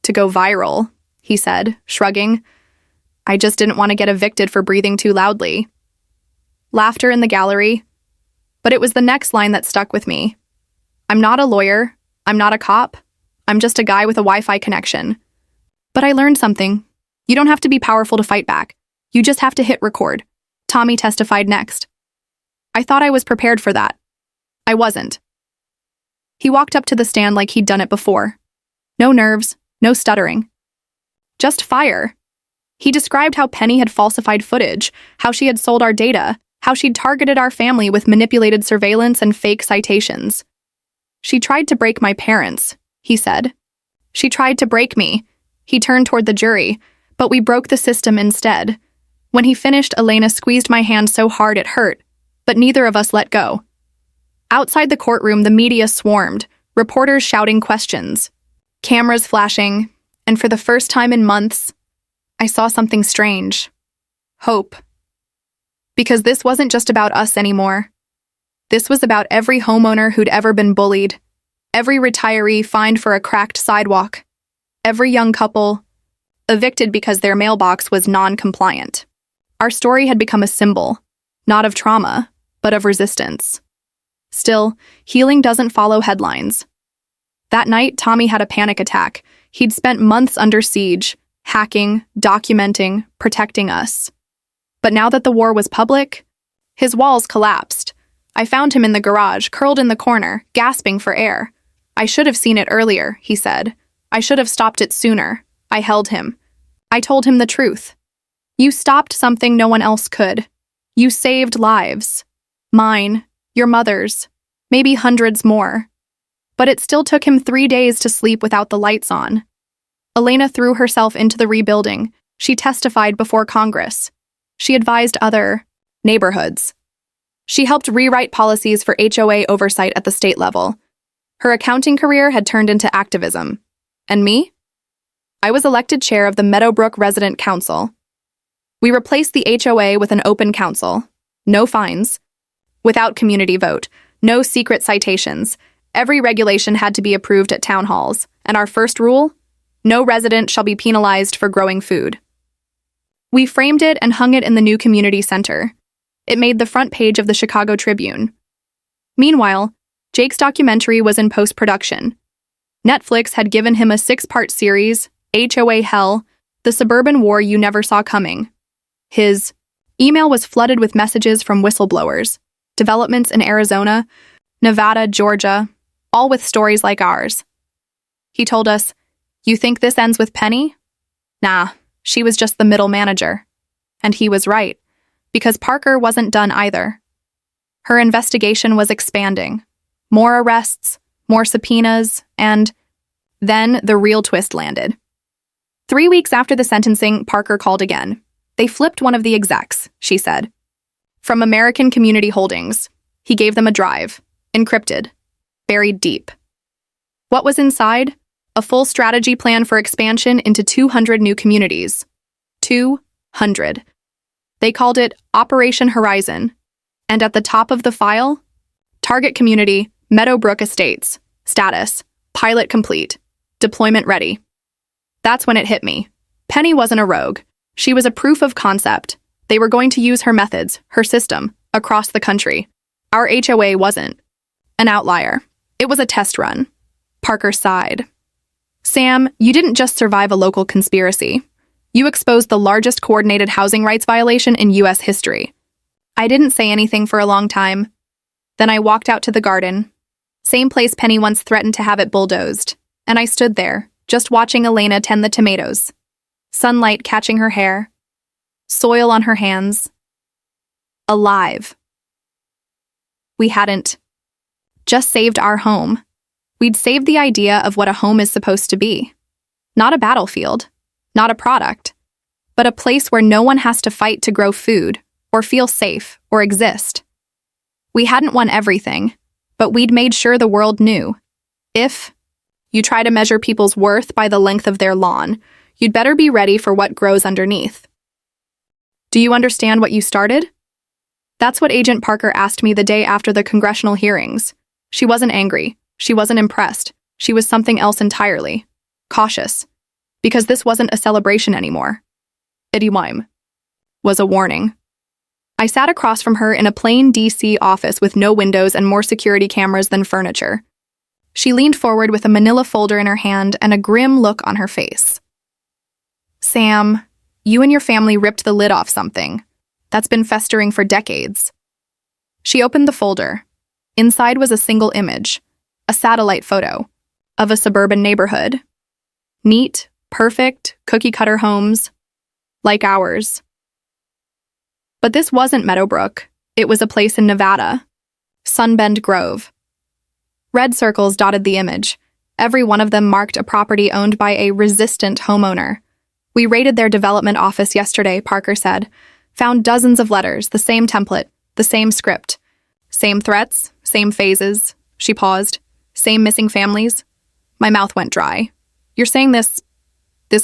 to go viral, he said, shrugging. I just didn't want to get evicted for breathing too loudly. Laughter in the gallery. But it was the next line that stuck with me. I'm not a lawyer. I'm not a cop. I'm just a guy with a Wi-Fi connection. But I learned something. You don't have to be powerful to fight back. You just have to hit record. Tommy testified next. I thought I was prepared for that. I wasn't. He walked up to the stand like he'd done it before. No nerves, no stuttering. Just fire. He described how Penny had falsified footage, how she had sold our data, how she'd targeted our family with manipulated surveillance and fake citations. She tried to break my parents, he said. She tried to break me. He turned toward the jury, but we broke the system instead. When he finished, Elena squeezed my hand so hard it hurt, but neither of us let go. Outside the courtroom, the media swarmed, reporters shouting questions, cameras flashing, and for the first time in months, I saw something strange. Hope. Because this wasn't just about us anymore. This was about every homeowner who'd ever been bullied, every retiree fined for a cracked sidewalk, every young couple evicted because their mailbox was non-compliant. Our story had become a symbol, not of trauma, but of resistance. Still, healing doesn't follow headlines. That night, Tommy had a panic attack. He'd spent months under siege, hacking, documenting, protecting us. But now that the war was public, his walls collapsed. I found him in the garage, curled in the corner, gasping for air. I should have seen it earlier, he said. I should have stopped it sooner. I held him. I told him the truth. You stopped something no one else could. You saved lives. Mine, your mother's, maybe hundreds more. But it still took him 3 days to sleep without the lights on. Elena threw herself into the rebuilding. She testified before Congress. She advised other neighborhoods. She helped rewrite policies for HOA oversight at the state level. Her accounting career had turned into activism. And me? I was elected chair of the Meadowbrook Resident Council. We replaced the HOA with an open council. No fines. Without community vote. No secret citations. Every regulation had to be approved at town halls. And our first rule? No resident shall be penalized for growing food. We framed it and hung it in the new community center. It made the front page of the Chicago Tribune. Meanwhile, Jake's documentary was in post-production. Netflix had given him a 6-part series, HOA Hell, The Suburban War You Never Saw Coming. His email was flooded with messages from whistleblowers, developments in Arizona, Nevada, Georgia, all with stories like ours. He told us, "You think this ends with Penny? Nah, she was just the middle manager." And he was right, because Parker wasn't done either. Her investigation was expanding. More arrests, more subpoenas, and then the real twist landed. 3 weeks after the sentencing, Parker called again. They flipped one of the execs, she said. From American Community Holdings. He gave them a drive, encrypted, buried deep. What was inside? A full strategy plan for expansion into 200 new communities. 200. They called it Operation Horizon. And at the top of the file, target community, Meadowbrook Estates. Status, pilot complete. Deployment ready. That's when it hit me. Penny wasn't a rogue. She was a proof of concept. They were going to use her methods, her system, across the country. Our HOA wasn't an outlier. It was a test run. Parker sighed. Sam, you didn't just survive a local conspiracy. You exposed the largest coordinated housing rights violation in U.S. history. I didn't say anything for a long time. Then I walked out to the garden. Same place Penny once threatened to have it bulldozed. And I stood there, just watching Elena tend the tomatoes. Sunlight catching her hair. Soil on her hands. Alive. We hadn't just saved our home. We'd saved the idea of what a home is supposed to be. Not a battlefield, not a product, but a place where no one has to fight to grow food, or feel safe, or exist. We hadn't won everything, but we'd made sure the world knew. If you try to measure people's worth by the length of their lawn, you'd better be ready for what grows underneath. Do you understand what you started? That's what Agent Parker asked me the day after the congressional hearings. She wasn't angry. She wasn't impressed. She was something else entirely. Cautious. Because this wasn't a celebration anymore. It was a warning. I sat across from her in a plain DC office with no windows and more security cameras than furniture. She leaned forward with a manila folder in her hand and a grim look on her face. Sam, you and your family ripped the lid off something that's been festering for decades. She opened the folder. Inside was a single image, a satellite photo, of a suburban neighborhood. Neat, Perfect, cookie-cutter homes, like ours. But this wasn't Meadowbrook. It was a place in Nevada. Sunbend Grove. Red circles dotted the image. Every one of them marked a property owned by a resistant homeowner. We raided their development office yesterday, Parker said. Found dozens of letters, the same template, the same script. Same threats, same phases. She paused. Same missing families. My mouth went dry. You're saying this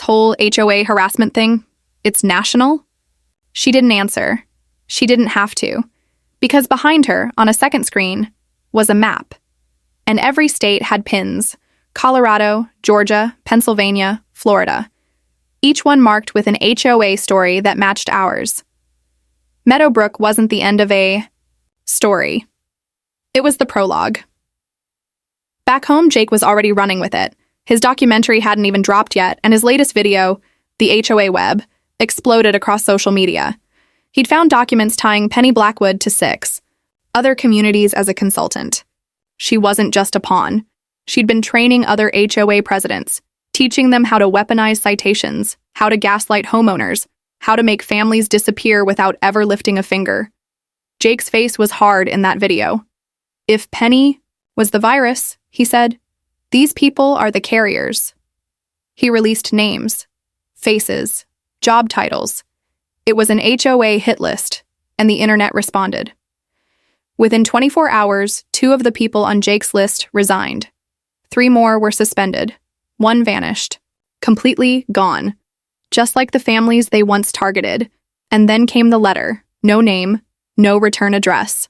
whole HOA harassment thing, it's national? She didn't answer. She didn't have to. Because behind her, on a second screen, was a map. And every state had pins. Colorado, Georgia, Pennsylvania, Florida. Each one marked with an HOA story that matched ours. Meadowbrook wasn't the end of a story. It was the prologue. Back home, Jake was already running with it. His documentary hadn't even dropped yet, and his latest video, the HOA web, exploded across social media. He'd found documents tying Penny Blackwood to 6 other communities as a consultant. She wasn't just a pawn. She'd been training other HOA presidents, teaching them how to weaponize citations, how to gaslight homeowners, how to make families disappear without ever lifting a finger. Jake's face was hard in that video. If Penny was the virus, he said, these people are the carriers. He released names, faces, job titles. It was an HOA hit list, and the internet responded. Within 24 hours, 2 of the people on Jake's list resigned. 3 more were suspended. 1 vanished. Completely gone. Just like the families they once targeted. And then came the letter. No name, no return address.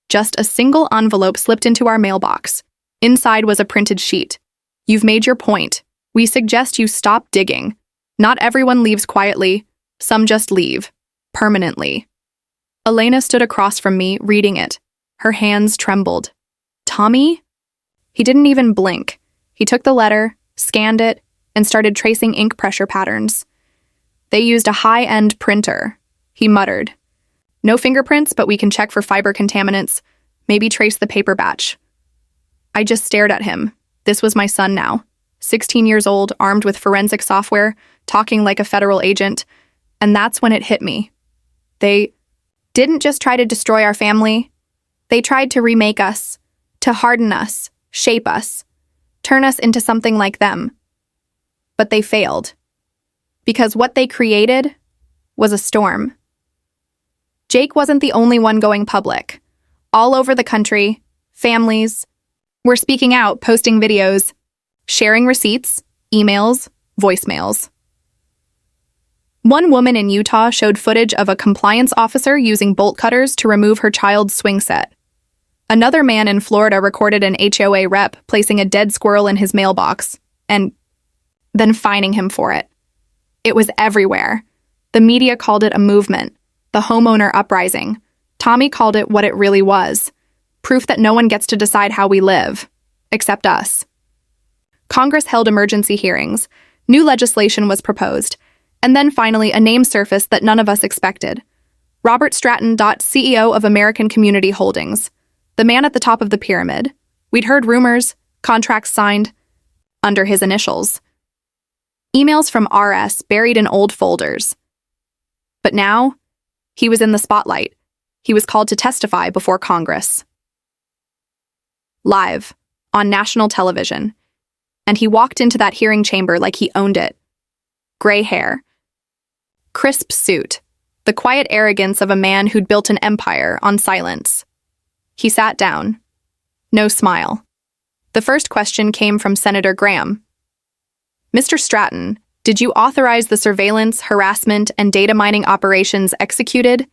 Just a single envelope slipped into our mailbox. Inside was a printed sheet. You've made your point. We suggest you stop digging. Not everyone leaves quietly. Some just leave. Permanently. Elena stood across from me, reading it. Her hands trembled. Tommy? He didn't even blink. He took the letter, scanned it, and started tracing ink pressure patterns. They used a high-end printer. He muttered. No fingerprints, but we can check for fiber contaminants. Maybe trace the paper batch. I just stared at him. This was my son now. 16 years old, armed with forensic software, talking like a federal agent. And that's when it hit me. They didn't just try to destroy our family. They tried to remake us, to harden us, shape us, turn us into something like them. But they failed. Because what they created was a storm. Jake wasn't the only one going public. All over the country, families were speaking out, posting videos, sharing receipts, emails, voicemails. One woman in Utah showed footage of a compliance officer using bolt cutters to remove her child's swing set. Another man in Florida recorded an HOA rep placing a dead squirrel in his mailbox and then fining him for it. It was everywhere. The media called it a movement, the homeowner uprising. Tommy called it what it really was, proof that no one gets to decide how we live, except us. Congress held emergency hearings, new legislation was proposed, and then finally a name surfaced that none of us expected. Robert Stratton, CEO of American Community Holdings, the man at the top of the pyramid. We'd heard rumors, contracts signed, under his initials. Emails from RS buried in old folders. But now, he was in the spotlight. He was called to testify before Congress. Live, on national television. And he walked into that hearing chamber like he owned it. Gray hair. Crisp suit. The quiet arrogance of a man who'd built an empire on silence. He sat down. No smile. The first question came from Senator Graham. Mr. Stratton, did you authorize the surveillance, harassment, and data mining operations executed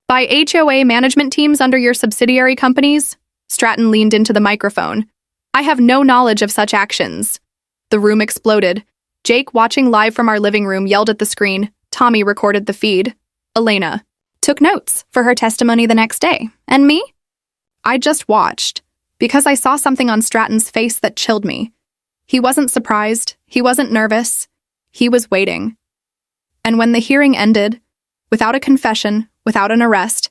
by HOA management teams under your subsidiary companies? Stratton leaned into the microphone. I have no knowledge of such actions. The room exploded. Jake, watching live from our living room, yelled at the screen. Tommy recorded the feed. Elena took notes for her testimony the next day. And me? I just watched, because I saw something on Stratton's face that chilled me. He wasn't surprised. He wasn't nervous. He was waiting. And when the hearing ended, without a confession, without an arrest,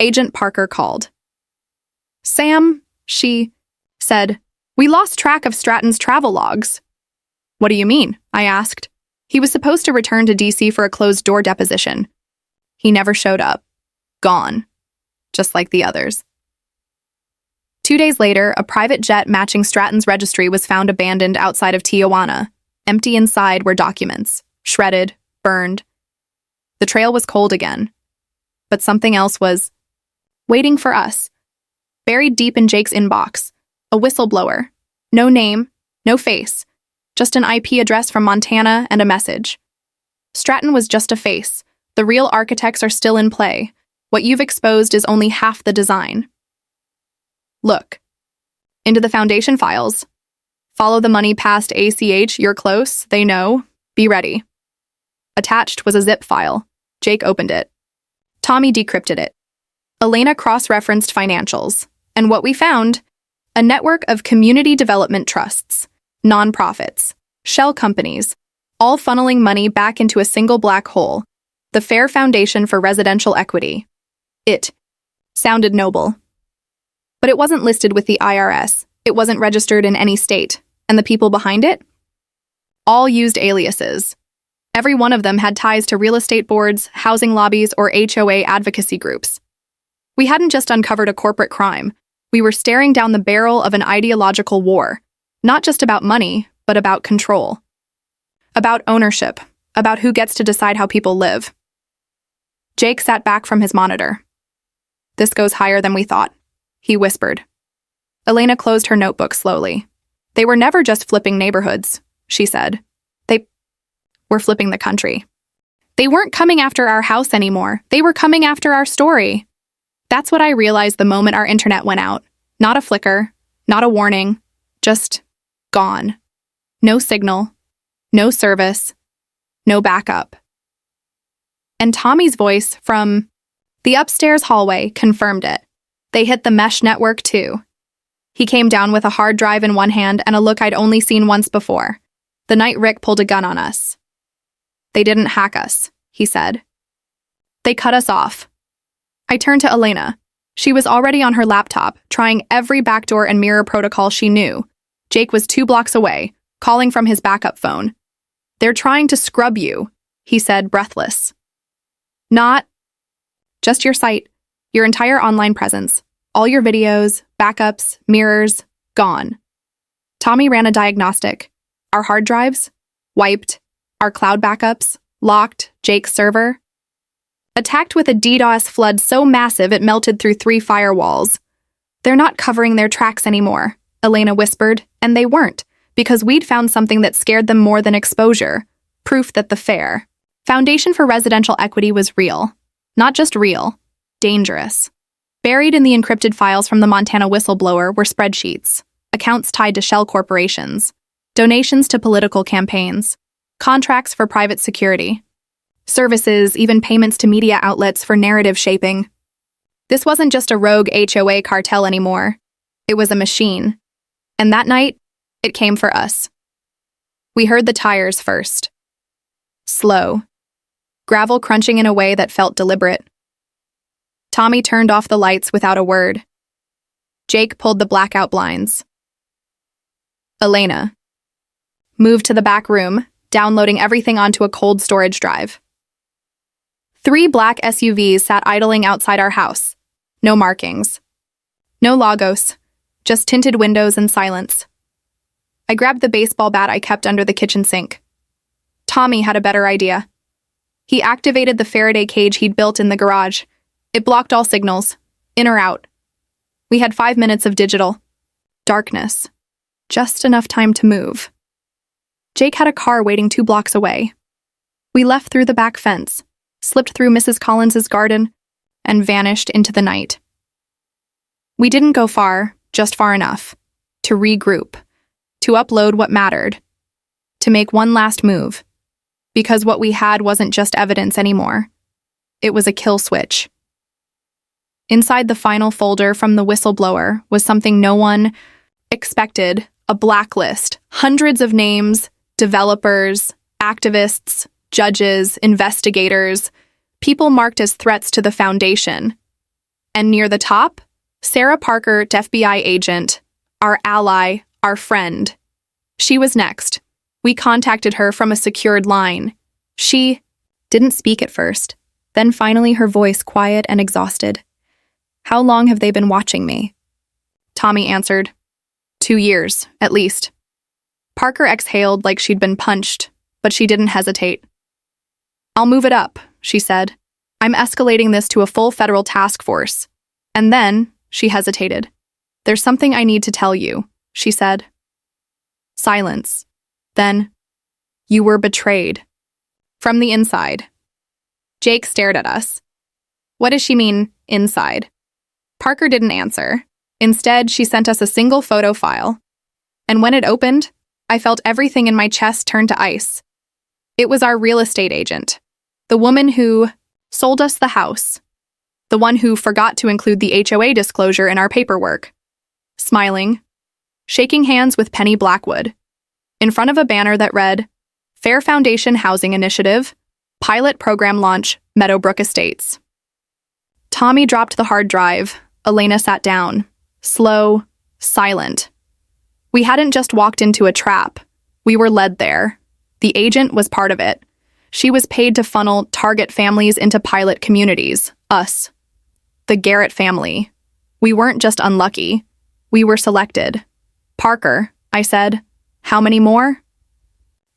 Agent Parker called. Sam, she said, we lost track of Stratton's travel logs. What do you mean? I asked. He was supposed to return to DC for a closed-door deposition. He never showed up. Gone. Just like the others. 2 days later, a private jet matching Stratton's registry was found abandoned outside of Tijuana. Empty inside were documents, shredded, burned. The trail was cold again. But something else was waiting for us. Buried deep in Jake's inbox, a whistleblower. No name, no face, just an IP address from Montana and a message. Stratton was just a face. The real architects are still in play. What you've exposed is only half the design. Look. Into the foundation files. Follow the money past ACH, you're close, they know. Be ready. Attached was a zip file. Jake opened it. Tommy decrypted it. Elena cross-referenced financials. And what we found? A network of community development trusts, nonprofits, shell companies, all funneling money back into a single black hole, the Fair Foundation for Residential Equity. It sounded noble. But it wasn't listed with the IRS, it wasn't registered in any state, and the people behind it? All used aliases. Every one of them had ties to real estate boards, housing lobbies, or HOA advocacy groups. We hadn't just uncovered a corporate crime. We were staring down the barrel of an ideological war, not just about money, but about control. About ownership, about who gets to decide how people live. Jake sat back from his monitor. This goes higher than we thought, he whispered. Elena closed her notebook slowly. They were never just flipping neighborhoods, she said. They were flipping the country. They weren't coming after our house anymore. They were coming after our story. That's what I realized the moment our internet went out. Not a flicker, not a warning, just gone. No signal, no service, no backup. And Tommy's voice from the upstairs hallway confirmed it. They hit the mesh network too. He came down with a hard drive in one hand and a look I'd only seen once before. The night Rick pulled a gun on us. They didn't hack us, he said. They cut us off. I turned to Elena. She was already on her laptop, trying every backdoor and mirror protocol she knew. Jake was 2 blocks away, calling from his backup phone. They're trying to scrub you, he said, breathless. Not just your site, your entire online presence, all your videos, backups, mirrors, gone. Tommy ran a diagnostic. Our hard drives, wiped. Our cloud backups, locked. Jake's server, attacked with a DDoS flood so massive it melted through 3 firewalls. They're not covering their tracks anymore, Elena whispered, and they weren't, because we'd found something that scared them more than exposure, proof that the Fair Foundation for Residential Equity was real. Not just real, dangerous. Buried in the encrypted files from the Montana whistleblower were spreadsheets, accounts tied to shell corporations, donations to political campaigns, contracts for private security, services, even payments to media outlets for narrative shaping. This wasn't just a rogue HOA cartel anymore. It was a machine. And that night, it came for us. We heard the tires first. Slow. Gravel crunching in a way that felt deliberate. Tommy turned off the lights without a word. Jake pulled the blackout blinds. Elena moved to the back room, downloading everything onto a cold storage drive. 3 black SUVs sat idling outside our house. No markings. No logos. Just tinted windows and silence. I grabbed the baseball bat I kept under the kitchen sink. Tommy had a better idea. He activated the Faraday cage he'd built in the garage. It blocked all signals, in or out. We had 5 minutes of digital. Darkness. Just enough time to move. Jake had a car waiting 2 blocks away. We left through the back fence, slipped through Mrs. Collins's garden, and vanished into the night. We didn't go far, just far enough, to regroup, to upload what mattered, to make one last move, because what we had wasn't just evidence anymore. It was a kill switch. Inside the final folder from the whistleblower was something no one expected, a blacklist, hundreds of names, developers, activists, judges, investigators, people marked as threats to the foundation. And near the top, Sarah Parker, FBI agent, our ally, our friend. She was next. We contacted her from a secured line. She didn't speak at first, then finally her voice quiet and exhausted. How long have they been watching me? Tommy answered, 2 years, at least. Parker exhaled like she'd been punched, but she didn't hesitate. I'll move it up, she said. I'm escalating this to a full federal task force. And then, she hesitated. There's something I need to tell you, she said. Silence. Then, you were betrayed. From the inside. Jake stared at us. What does she mean, inside? Parker didn't answer. Instead, she sent us a single photo file. And when it opened, I felt everything in my chest turn to ice. It was our real estate agent. The woman who sold us the house. The one who forgot to include the HOA disclosure in our paperwork. Smiling. Shaking hands with Penny Blackwood. In front of a banner that read, Fair Foundation Housing Initiative, Pilot Program Launch, Meadowbrook Estates. Tommy dropped the hard drive. Elena sat down. Slow, silent. We hadn't just walked into a trap. We were led there. The agent was part of it. She was paid to funnel target families into pilot communities, us. The Garrett family. We weren't just unlucky. We were selected. Parker, I said. How many more?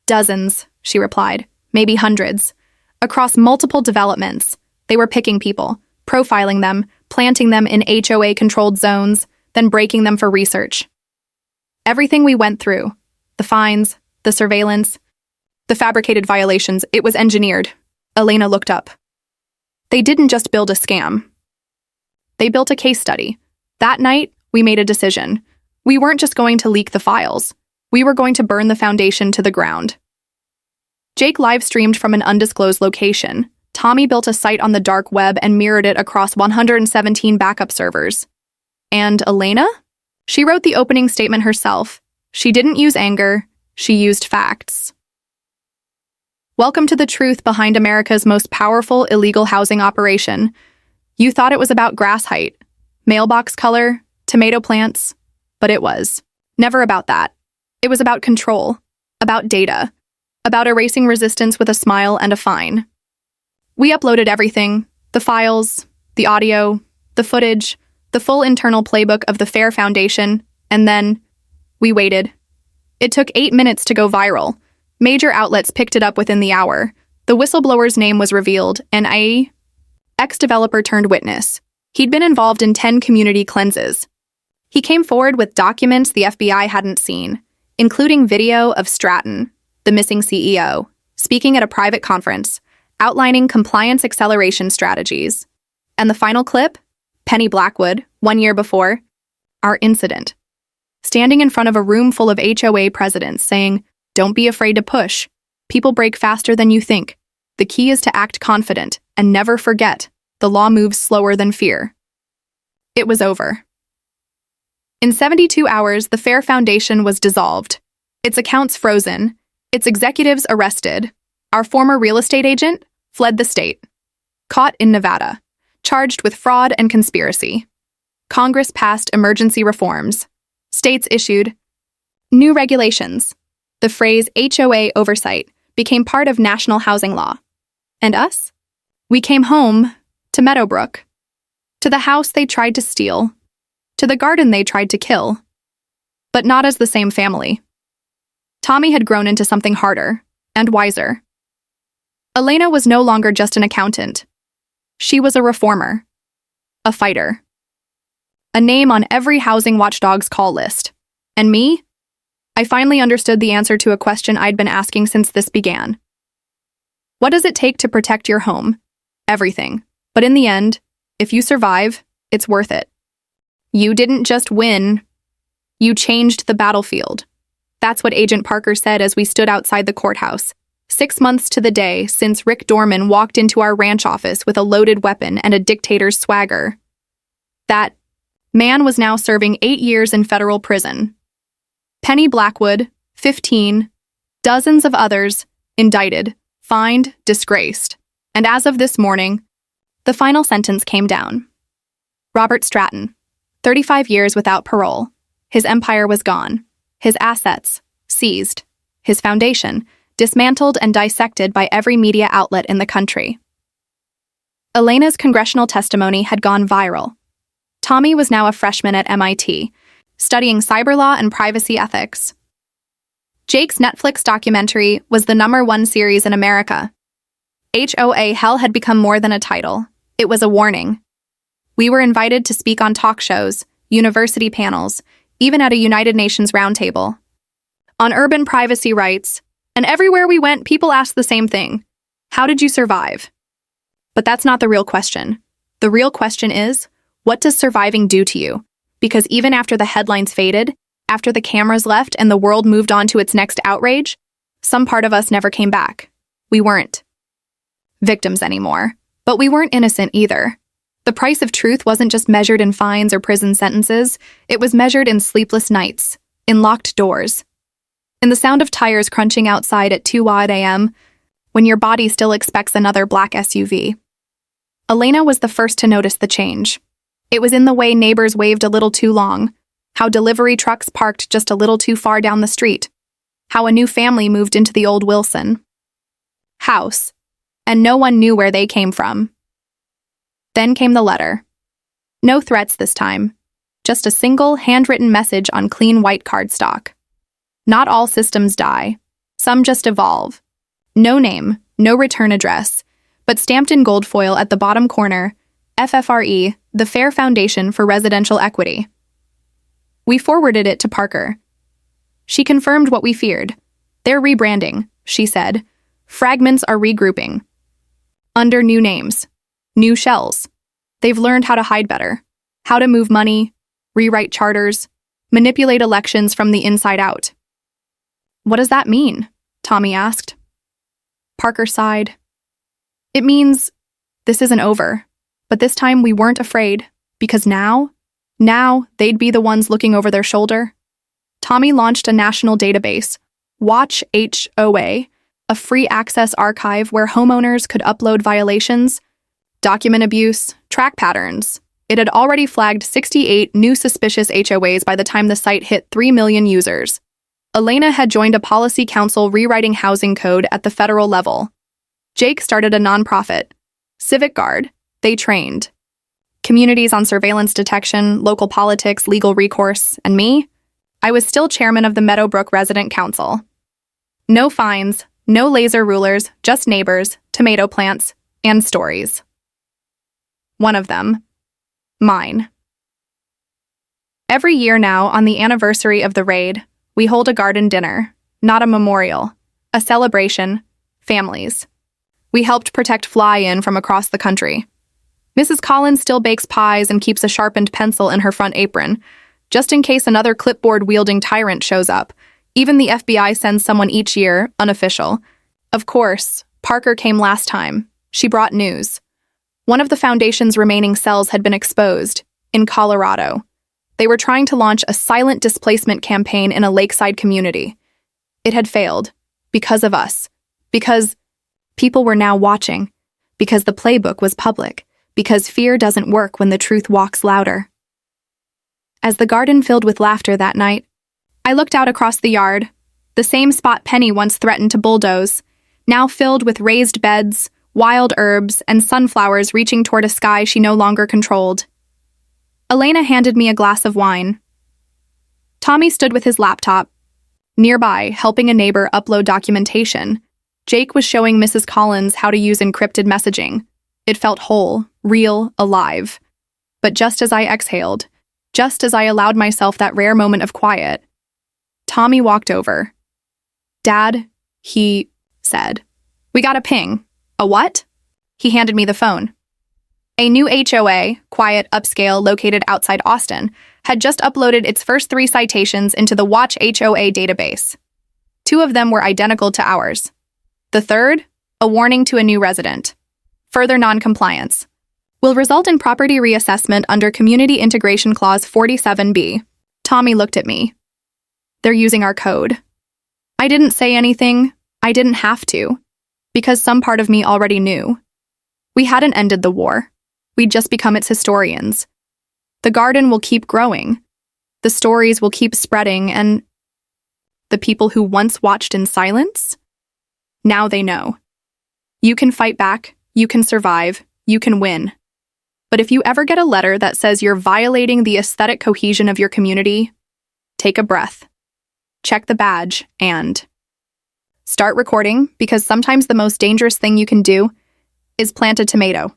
Dozens, she replied. Maybe hundreds. Across multiple developments. They were picking people, profiling them, planting them in HOA-controlled zones, then breaking them for research. Everything we went through, the fines, the surveillance, the fabricated violations, it was engineered. Elena looked up. They didn't just build a scam. They built a case study. That night, we made a decision. We weren't just going to leak the files. We were going to burn the foundation to the ground. Jake live-streamed from an undisclosed location. Tommy built a site on the dark web and mirrored it across 117 backup servers. And Elena? She wrote the opening statement herself. She didn't use anger. She used facts. Welcome to the truth behind America's most powerful illegal housing operation. You thought it was about grass height, mailbox color, tomato plants, but it was. Never about that. It was about control, about data, about erasing resistance with a smile and a fine. We uploaded everything, the files, the audio, the footage, the full internal playbook of the Fair Foundation, and then we waited. It took 8 minutes to go viral. Major outlets picked it up within the hour. The whistleblower's name was revealed, and ex-developer turned witness. He'd been involved in 10 community cleanses. He came forward with documents the FBI hadn't seen, including video of Stratton, the missing CEO, speaking at a private conference, outlining compliance acceleration strategies. And the final clip? Penny Blackwood, 1 year before, our incident. Standing in front of a room full of HOA presidents saying, don't be afraid to push. People break faster than you think. The key is to act confident and never forget, the law moves slower than fear. It was over. In 72 hours, the Fair Foundation was dissolved. Its accounts frozen. Its executives arrested. Our former real estate agent fled the state. Caught in Nevada. Charged with fraud and conspiracy. Congress passed emergency reforms. States issued new regulations. The phrase HOA oversight became part of national housing law. And us? We came home to Meadowbrook. To the house they tried to steal. To the garden they tried to kill. But not as the same family. Tommy had grown into something harder and wiser. Elena was no longer just an accountant. She was a reformer. A fighter. A name on every housing watchdog's call list. And me? I finally understood the answer to a question I'd been asking since this began. What does it take to protect your home? Everything. But in the end, if you survive, it's worth it. You didn't just win. You changed the battlefield. That's what Agent Parker said as we stood outside the courthouse, 6 months to the day since Rick Dorman walked into our ranch office with a loaded weapon and a dictator's swagger. That man was now serving 8 years in federal prison. Penny Blackwood, 15, dozens of others, indicted, fined, disgraced. And as of this morning, the final sentence came down. Robert Stratton, 35 years without parole. His empire was gone. His assets, seized. his foundation, dismantled and dissected by every media outlet in the country. Elena's congressional testimony had gone viral. Tommy was now a freshman at MIT, studying cyber law and privacy ethics. Jake's Netflix documentary was the #1 series in America. HOA Hell had become more than a title. It was a warning. We were invited to speak on talk shows, university panels, even at a United Nations roundtable. On urban privacy rights, and everywhere we went, people asked the same thing. How did you survive? But that's not the real question. The real question is, what does surviving do to you? Because even after the headlines faded, after the cameras left and the world moved on to its next outrage, some part of us never came back. We weren't victims anymore, but we weren't innocent either. The price of truth wasn't just measured in fines or prison sentences, it was measured in sleepless nights, in locked doors, in the sound of tires crunching outside at 2 a.m., when your body still expects another black SUV. Elena was the first to notice the change. It was in the way neighbors waved a little too long, how delivery trucks parked just a little too far down the street, how a new family moved into the old Wilson house, and no one knew where they came from. Then came the letter. No threats this time, just a single handwritten message on clean white cardstock. Not all systems die, some just evolve. No name, no return address, but stamped in gold foil at the bottom corner, FFRE, the Fair Foundation for Residential Equity. We forwarded it to Parker. She confirmed what we feared. They're rebranding, she said. Fragments are regrouping. Under new names. New shells. They've learned how to hide better, how to move money, rewrite charters, manipulate elections from the inside out. What does that mean? Tommy asked. Parker sighed. It means this isn't over, but this time we weren't afraid, because now they'd be the ones looking over their shoulder. Tommy launched a national database, Watch HOA, a free access archive where homeowners could upload violations, document abuse, track patterns. It had already flagged 68 new suspicious HOAs by the time the site hit 3 million users. Elena had joined a policy council rewriting housing code at the federal level. Jake started a nonprofit, Civic Guard. They trained communities on surveillance detection, local politics, legal recourse, and me? I was still chairman of the Meadowbrook Resident Council. No fines, no laser rulers, just neighbors, tomato plants, and stories. One of them, mine. Every year now, on the anniversary of the raid, we hold a garden dinner, not a memorial, a celebration, families. We helped protect fly-in from across the country. Mrs. Collins still bakes pies and keeps a sharpened pencil in her front apron, just in case another clipboard-wielding tyrant shows up. Even the FBI sends someone each year, unofficial. Of course, Parker came last time. She brought news. One of the foundation's remaining cells had been exposed, in Colorado. They were trying to launch a silent displacement campaign in a lakeside community. It had failed, because of us. Because people were now watching. Because the playbook was public. Because fear doesn't work when the truth walks louder. As the garden filled with laughter that night, I looked out across the yard, the same spot Penny once threatened to bulldoze, now filled with raised beds, wild herbs, and sunflowers reaching toward a sky she no longer controlled. Elena handed me a glass of wine. Tommy stood with his laptop. Nearby, helping a neighbor upload documentation, Jake was showing Mrs. Collins how to use encrypted messaging. It felt whole, real, alive. But just as I exhaled, just as I allowed myself that rare moment of quiet, Tommy walked over. Dad, he said. We got a ping. A what? He handed me the phone. A new HOA, quiet, upscale, located outside Austin, had just uploaded its first 3 citations into the Watch HOA database. 2 of them were identical to ours. The third, a warning to a new resident. Further noncompliance will result in property reassessment under Community Integration Clause 47B. Tommy looked at me. They're using our code. I didn't say anything. I didn't have to, because some part of me already knew. We hadn't ended the war. We'd just become its historians. The garden will keep growing. The stories will keep spreading, and the people who once watched in silence? Now they know. You can fight back, you can survive, you can win. But if you ever get a letter that says you're violating the aesthetic cohesion of your community, take a breath. Check the badge and start recording, because sometimes the most dangerous thing you can do is plant a tomato.